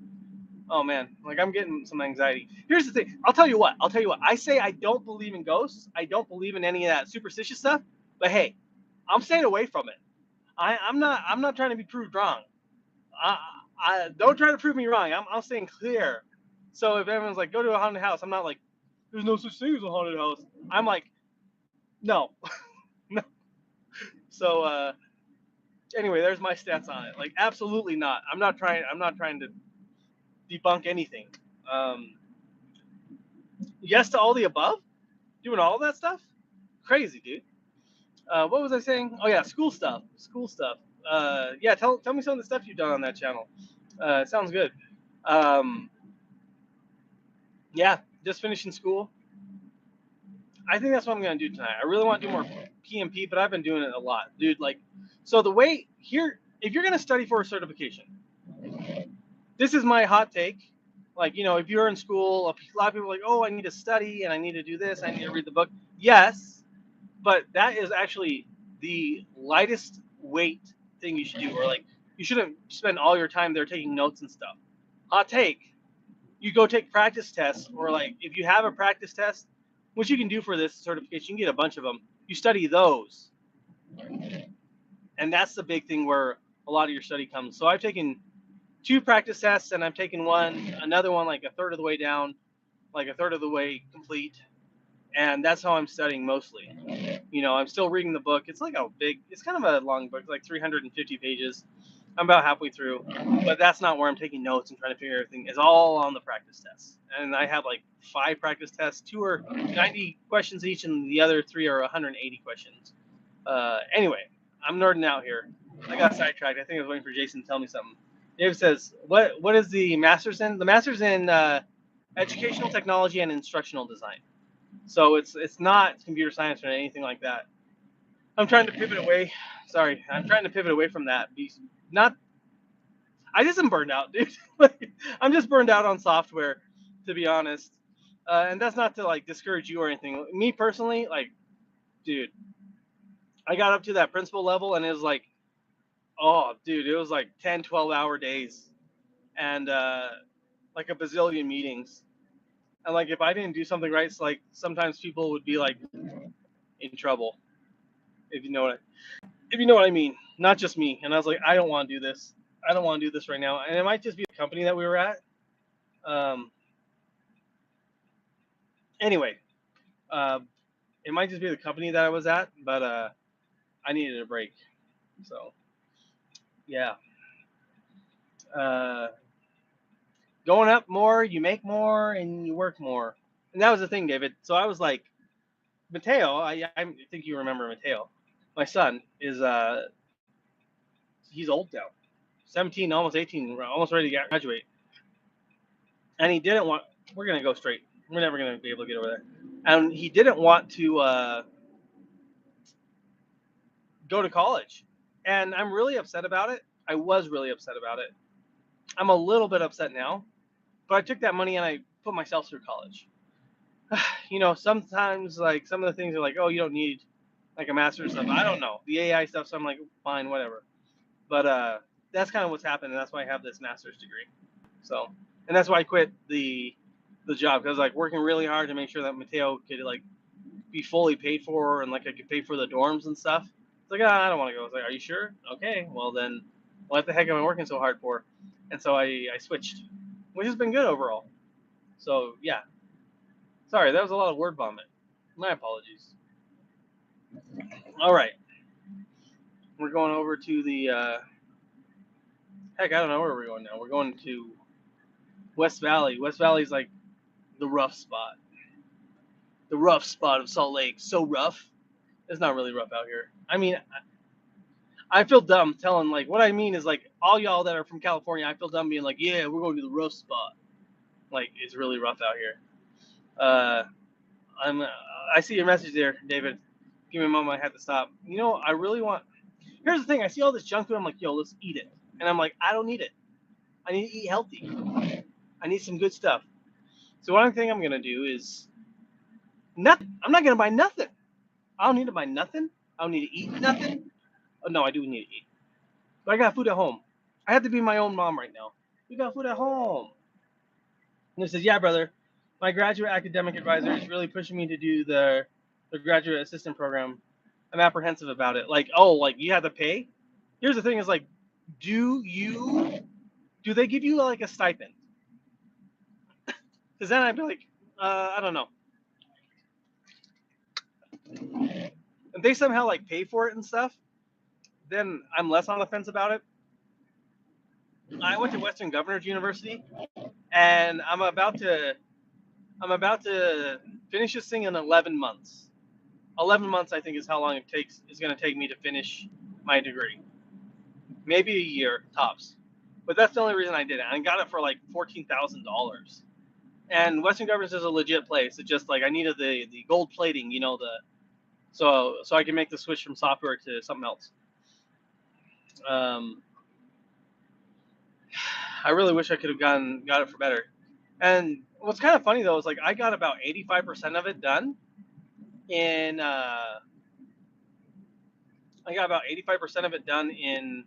Oh man, like I'm getting some anxiety. Here's the thing. I'll tell you what. I say I don't believe in ghosts. I don't believe in any of that superstitious stuff. But hey, I'm staying away from it. I'm not trying to be proved wrong. I, I don't try to prove me wrong. I'm staying clear. So if everyone's like, go to a haunted house, I'm not like, there's no such thing as a haunted house. I'm like, no, no. So anyway, there's my stats on it. Like, absolutely not. I'm not trying. I'm not trying to debunk anything. Um, yes to all the above. Doing all that stuff. Crazy, dude. What was I saying? Oh yeah, school stuff. School stuff. Yeah, tell me some of the stuff you've done on that channel. Sounds good. Um, yeah, just finishing school. I think that's what I'm gonna do tonight. I really want to do more PMP, but I've been doing it a lot, dude. Like, so the way here, if you're gonna study for a certification, this is my hot take. Like, if you're in school, a lot of people are like, oh, I need to study and I need to do this, I need to read the book. Yes, but that is actually the lightest weight thing you should do. Or like, you shouldn't spend all your time there taking notes and stuff. Hot take. You go take practice tests, or like if you have a practice test, which you can do for this certification, you can get a bunch of them. You study those, and that's the big thing where a lot of your study comes. So I've taken 2 practice tests, and I've taken another one like a third of the way down, like a third of the way complete, and that's how I'm studying mostly. I'm still reading the book. It's it's kind of a long book, like 350 pages. I'm about halfway through, but that's not where I'm taking notes and trying to figure everything. It's all on the practice tests, and I have like 5 practice tests. 2 are 90 questions each, and the other 3 are 180 questions. Anyway, I'm nerding out here. I got sidetracked. I think I was waiting for Jason to tell me something. Dave says, "What is the master's in?" The master's in educational technology and instructional design. So it's not computer science or anything like that. I'm trying to pivot away. Sorry, I'm trying to pivot away from that. Not, I just am burned out, dude. I'm just burned out on software, to be honest. And that's not to like discourage you or anything. Me personally, like, dude, I got up to that principal level and it was like, oh, dude, it was like 10, 12-hour days and like a bazillion meetings. And like if I didn't do something right, it's like sometimes people would be like in trouble, if you know what I mean. Not just me. And I was like, I don't want to do this. I don't want to do this right now. And it might just be the company that we were at. Um, anyway, uh, it might just be the company that I was at, but I needed a break. So yeah, uh, going up more, you make more, and you work more. And that was the thing, David. So I was like, Mateo, I think you remember Mateo. My son is he's old now, 17, almost 18, almost ready to graduate, and he didn't want. We're gonna go straight. We're never gonna be able to get over there. And he didn't want to go to college, and I'm really upset about it. I was really upset about it. I'm a little bit upset now, but I took that money and I put myself through college. Sometimes like some of the things are like, oh, you don't need like a master's stuff. I don't know the AI stuff, so I'm like, fine, whatever. But that's kind of what's happened, and that's why I have this master's degree. So, and that's why I quit the job, because like working really hard to make sure that Mateo could like be fully paid for, and like I could pay for the dorms and stuff. It's like, I don't want to go. I was like, are you sure? Okay, well then, what the heck am I working so hard for? And so I switched, which has been good overall. So yeah, sorry, that was a lot of word vomit. My apologies. All right, we're going over to the heck, I don't know where we're going now. We're going to West Valley. West Valley's like the rough spot. The rough spot of Salt Lake. So rough. It's not really rough out here. I mean, I feel dumb telling, like, what I mean is, like, all y'all that are from California, I feel dumb being like, yeah, we're going to the rough spot. Like, it's really rough out here. Uh, I see your message there, David. Give me a moment, I had to stop. You know, I really want. Here's the thing: I see all this junk food. I'm like, yo, let's eat it. And I'm like, I don't need it. I need to eat healthy. I need some good stuff. So one thing I'm gonna do is nothing. I'm not gonna buy nothing. I don't need to buy nothing. I don't need to eat nothing. Oh no, I do need to eat. But I got food at home. I have to be my own mom right now. We got food at home. And he says, yeah, brother. My graduate academic advisor is really pushing me to do the graduate assistant program. I'm apprehensive about it. Like, oh, like you have to pay? Here's the thing: is like, do they give you like a stipend? Because then I'd be like, I don't know. If they somehow like pay for it and stuff, then I'm less on the fence about it. I went to Western Governors University, and I'm about to finish this thing in 11 months. 11 months, I think, is how long it's going to take me to finish my degree. Maybe a year tops. But that's the only reason I did it. I got it for like $14,000. And Western Governors is a legit place. It's just like I needed the gold plating, you know, so I can make the switch from software to something else. I really wish I could have got it for better. And what's kind of funny though is like I got about 85% of it done in I got about 85% of it done in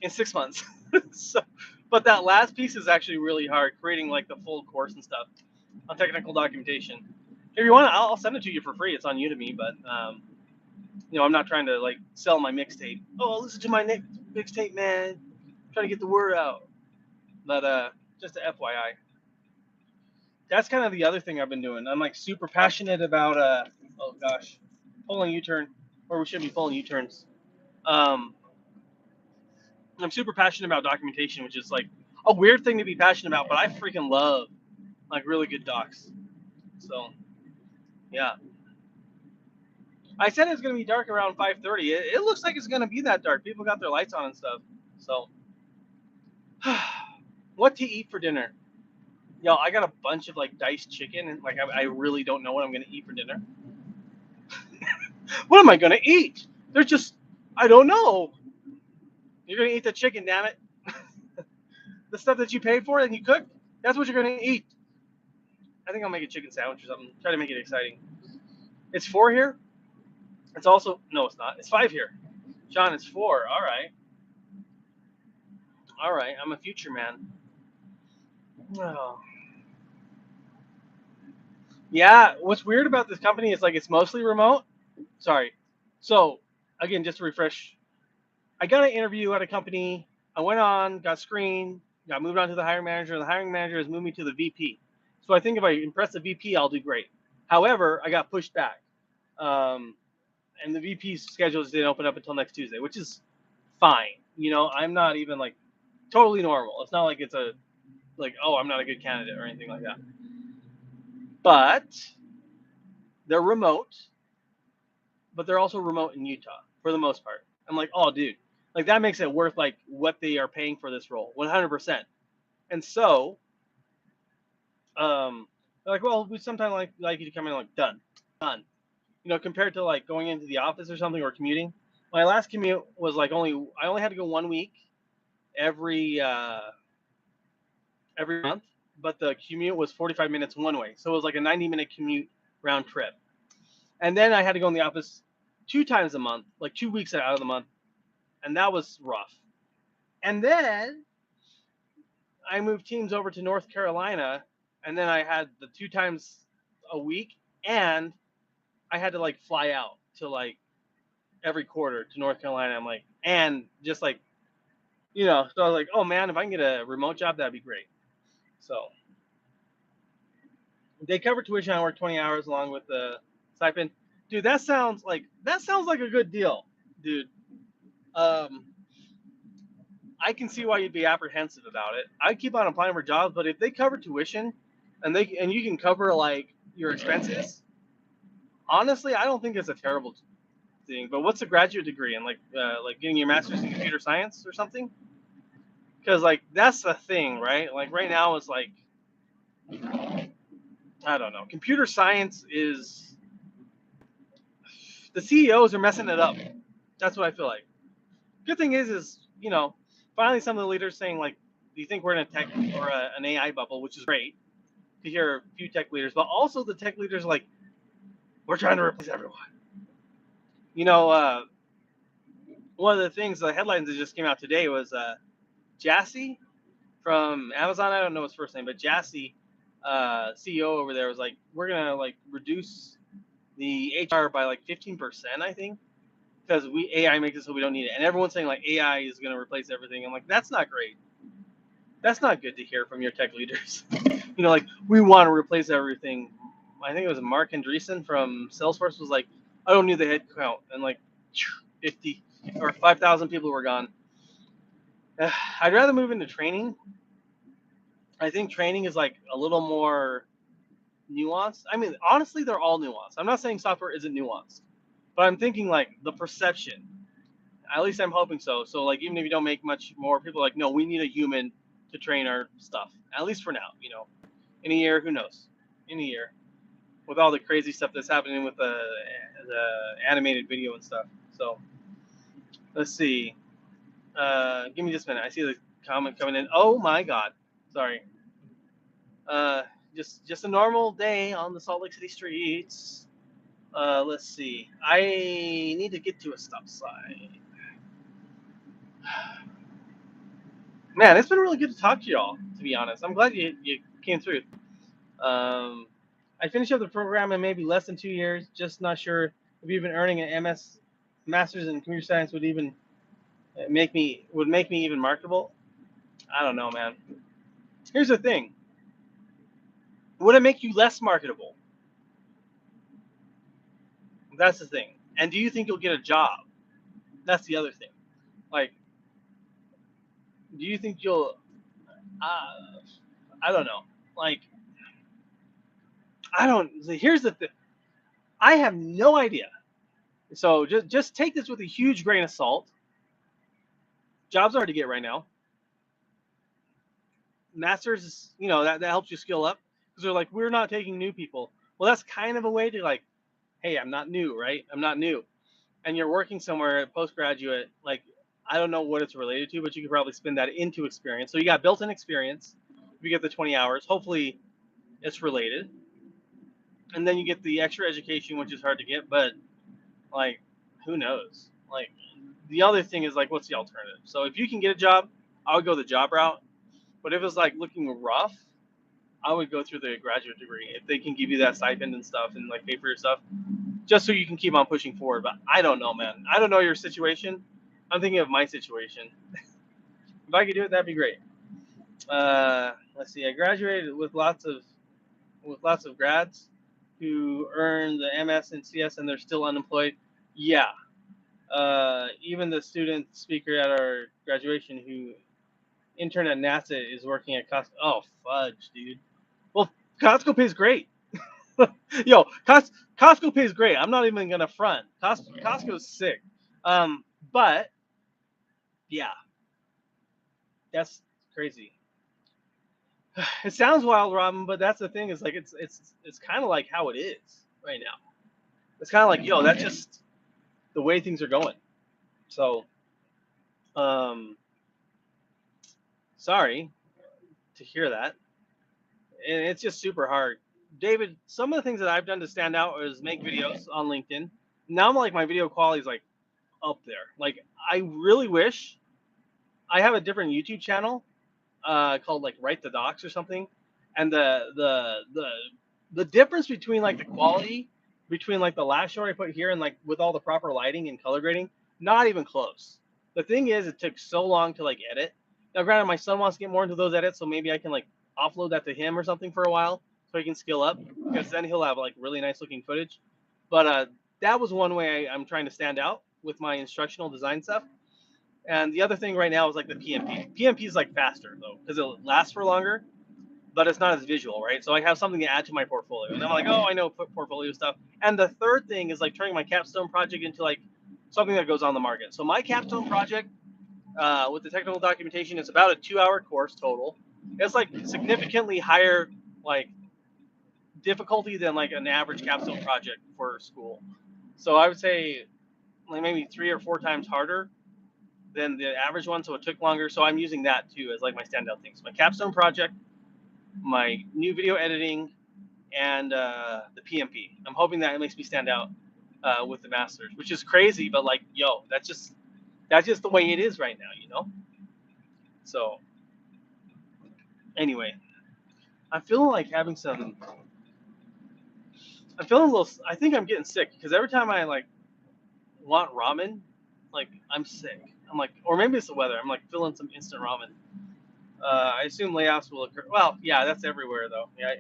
6 months. So, but that last piece is actually really hard, creating like the full course and stuff on technical documentation. If you want, I'll send it to you for free. It's on Udemy, but you know, I'm not trying to like sell my mixtape. Oh, listen to my mixtape, man. I'm trying to get the word out. But just a FYI. That's kind of the other thing I've been doing. I'm like super passionate about oh gosh, pulling U-turn, or we should be pulling U-turns. I'm super passionate about documentation, which is like a weird thing to be passionate about, but I freaking love like really good docs. So yeah, I said it's gonna be dark around 5:30. It looks like it's gonna be that dark. People got their lights on and stuff. So, what to eat for dinner? Yo, I got a bunch of like diced chicken, and like I really don't know what I'm gonna eat for dinner. What am I gonna eat? There's just I don't know. You're gonna eat the chicken, damn it. The stuff that you paid for and you cooked, that's what you're gonna eat. I think I'll make a chicken sandwich or something. Try to make it exciting. It's 4 here. It's also no, it's not. It's 5 here. John, it's 4. All right. All right. I'm a future man. Oh. Yeah. What's weird about this company is like it's mostly remote. Sorry. So again, just to refresh, I got an interview at a company. I went on, got screened, got moved on to the hiring manager. The hiring manager has moved me to the VP. So I think if I impress the VP, I'll do great. However, I got pushed back. And the VP's schedules didn't open up until next Tuesday, which is fine. You know, I'm not even like totally normal. It's not like it's a like, oh, I'm not a good candidate or anything like that. But they're remote, but they're also remote in Utah for the most part. I'm like, oh, dude, like that makes it worth like what they are paying for this role, 100%. And so, they're like, well, we sometimes like you to come in like done. You know, compared to like going into the office or something or commuting. My last commute was like I only had to go 1 week every month, but the commute was 45 minutes one way, so it was like a 90-minute commute round trip. And then I had to go in the office 2 times a month, like 2 weeks out of the month, and that was rough. And then I moved teams over to North Carolina, and then I had the 2 times a week, and I had to like fly out to like every quarter to North Carolina. I'm like, and just like, you know, so I was like, oh man, if I can get a remote job, that'd be great. So they cover tuition. I work 20 hours along with the stipend. Dude, that sounds like a good deal, dude. I can see why you'd be apprehensive about it. I keep on applying for jobs, but if they cover tuition and you can cover like your expenses, honestly, I don't think it's a terrible thing. But what's a graduate degree? And like getting your master's in computer science or something? Because like that's the thing, right? Like right now it's like I don't know. Computer science is the CEOs are messing it up. That's what I feel like. Good thing is finally some of the leaders saying like, do you think we're in a tech or an AI bubble, which is great to hear a few tech leaders, but also the tech leaders like we're trying to replace everyone. One of the things, the headlines that just came out today was Jassy from Amazon. I don't know his first name, but Jassy, CEO over there, was like, we're gonna like reduce the HR by like 15%, I think, because AI makes it so we don't need it. And everyone's saying like AI is gonna replace everything. I'm like, that's not great. That's not good to hear from your tech leaders. Like we want to replace everything. I think it was Mark Andreessen from Salesforce was like, I don't need the head count, and like 50 or 5,000 people were gone. I'd rather move into training. I think training is like a little more nuanced. I mean, honestly, they're all nuanced. I'm not saying software isn't nuanced, but I'm thinking like the perception. At least I'm hoping so. So like even if you don't make much more, people are like, no, we need a human to train our stuff. At least for now, In a year, who knows? In a year, with all the crazy stuff that's happening with the animated video and stuff. So let's see. Give me just a minute. I see the comment coming in. Oh my God. Sorry. Uh, just a normal day on the Salt Lake City streets. Let's see. I need to get to a stop sign. Man, it's been really good to talk to y'all, to be honest. I'm glad you came through. I finished up the program in maybe less than 2 years. Just not sure if even earning an master's in computer science would make me even marketable. I don't know, man. Here's the thing. Would it make you less marketable? That's the thing. And do you think you'll get a job? That's the other thing. Like, do you think you'll? I don't know. Like, I don't. Here's the thing. I have no idea. So just take this with a huge grain of salt. Jobs are hard to get right now. Masters, that helps you skill up because they're like, we're not taking new people. Well, that's kind of a way to like, hey, I'm not new, right? I'm not new. And you're working somewhere postgraduate, like I don't know what it's related to, but you could probably spin that into experience. So you got built-in experience. You get the 20 hours. Hopefully, it's related, and then you get the extra education, which is hard to get, but like, who knows? Like, the other thing is like, what's the alternative? So if you can get a job, I would go the job route. But if it's like looking rough, I would go through the graduate degree if they can give you that stipend and stuff and like pay for your stuff, just so you can keep on pushing forward. But I don't know, man. I don't know your situation. I'm thinking of my situation. If I could do it, that'd be great. Let's see. I graduated with lots of grads who earned the MS and CS and they're still unemployed. Yeah. Even the student speaker at our graduation who interned at NASA is working at Costco. Oh fudge, dude. Well, Costco pays great. Yo, Costco pays great. I'm not even gonna front. Costco's sick. But yeah, that's crazy. It sounds wild, Robin, but that's the thing. Is like it's kind of like how it is right now. It's kind of like that's just the way things are going. So, um, sorry to hear that. And it's just super hard. David, some of the things that I've done to stand out is make videos on LinkedIn. Now I'm like my video quality is like up there. Like I really wish I have a different YouTube channel called like Write the Docs or something, and the difference between like the quality between like the last short I put here and like with all the proper lighting and color grading, not even close. The thing is, it took so long to like edit. Now, granted, my son wants to get more into those edits, so maybe I can like offload that to him or something for a while so he can skill up, because then he'll have like really nice looking footage. But that was one way I'm trying to stand out with my instructional design stuff. And the other thing right now is like the PMP. PMP is like faster though because it lasts for longer, but it's not as visual, right? So I have something to add to my portfolio. And I'm like, oh, I know portfolio stuff. And the third thing is like turning my capstone project into like something that goes on the market. So my capstone project with the technical documentation is about a 2-hour course total. It's like significantly higher like difficulty than like an average capstone project for school. So I would say like maybe 3 or 4 times harder than the average one. So it took longer. So I'm using that too as like my standout things. My capstone project, my new video editing, and the PMP. I'm hoping that it makes me stand out with the masters, which is crazy, but like, yo, that's just the way it is right now, you know. So anyway, I'm feeling like having some. I'm feeling a little. I think I'm getting sick because every time I like want ramen, like I'm sick. I'm like, or maybe it's the weather. I'm like feeling some instant ramen. I assume layoffs will occur. Well, yeah, that's everywhere though. Yeah,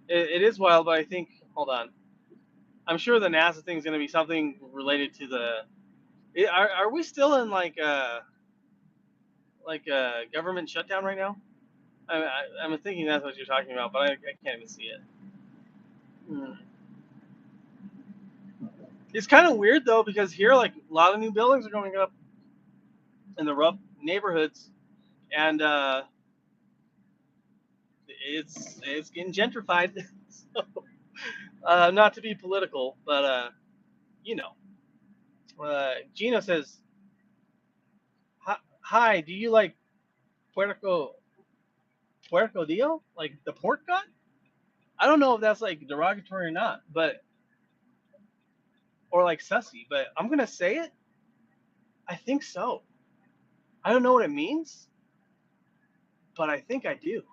it is wild, but I think. Hold on. I'm sure the NASA thing is going to be something related to the. Are we still in like a government shutdown right now? I'm thinking that's what you're talking about, but I can't even see it. Hmm. It's kind of weird though because here like a lot of new buildings are going up in the rough neighborhoods, and it's getting gentrified. So, not to be political, but you know, Gino says, "Hi, do you like Puerco Dio, like the pork god?" I don't know if that's like derogatory or not, but or like sussy, but I'm gonna say it. I think so. I don't know what it means, but I think I do.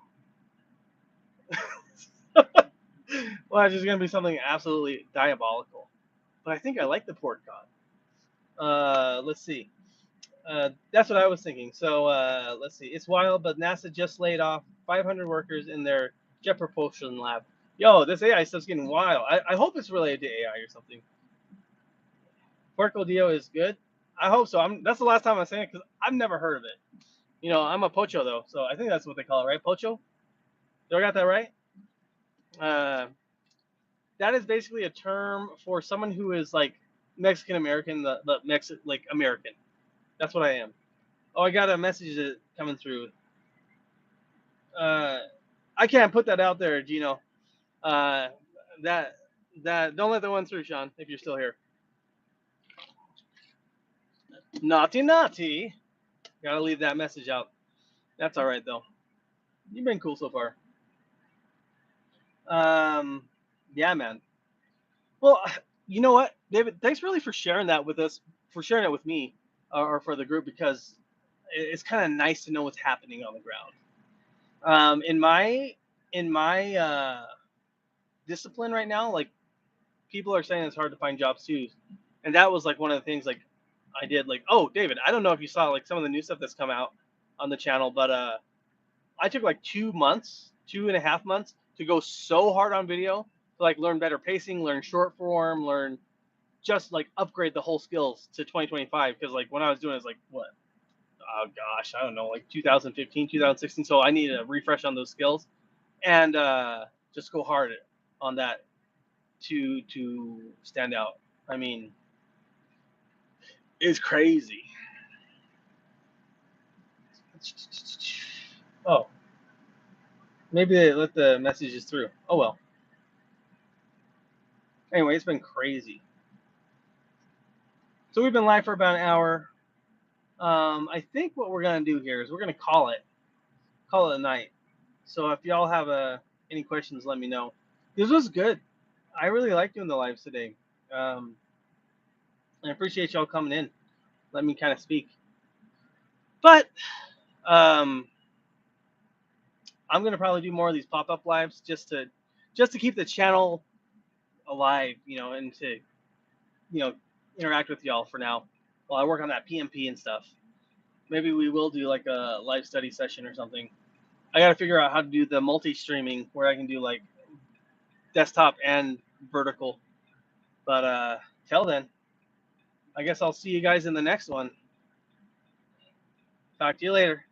Well, it's just gonna be something absolutely diabolical. But I think I like the pork god. Let's see. That's what I was thinking. So let's see. It's wild, but NASA just laid off 500 workers in their jet propulsion lab. Yo, this AI stuff's getting wild. I hope it's related to AI or something. Puerco Dio is good. I hope so. That's the last time I'm saying it because I've never heard of it. You know, I'm a pocho though, so I think that's what they call it, right? Pocho. Do I got that right? Uh, that is basically a term for someone who is like Mexican American, the like American. That's what I am. Oh, I got a message coming through. Uh, I can't put that out there, Gino. Uh, that don't let that one through, Sean. If you're still here, naughty, naughty. Gotta leave that message out. That's all right though. You've been cool so far. Um, yeah, man. Well, you know what, David? Thanks really for sharing that with us, for sharing it with me, or for the group, because it's kind of nice to know what's happening on the ground. In my discipline right now, like people are saying it's hard to find jobs too, and that was like one of the things like I did. Like, oh, David, I don't know if you saw like some of the new stuff that's come out on the channel, but I took like 2 months, 2.5 months to go so hard on video to like learn better pacing, learn short form, learn just like upgrade the whole skills to 2025. Because like when I was doing it, it's like what? Oh gosh, I don't know, like 2015, 2016. So I needed a refresh on those skills and just go hard on that to stand out. I mean, it's crazy. Oh, maybe they let the messages through. Oh well. Anyway, it's been crazy. So we've been live for about an hour. I think what we're gonna do here is we're gonna call it a night. So if y'all have any questions, let me know. This was good. I really like doing the lives today. I appreciate y'all coming in. Let me kind of speak. But um, I'm gonna probably do more of these pop-up lives just to keep the channel alive, you know, and to you know interact with y'all for now while I work on that PMP and stuff. Maybe we will do like a live study session or something. I got to figure out how to do the multi-streaming where I can do like desktop and vertical. But till then, I guess I'll see you guys in the next one. Talk to you later.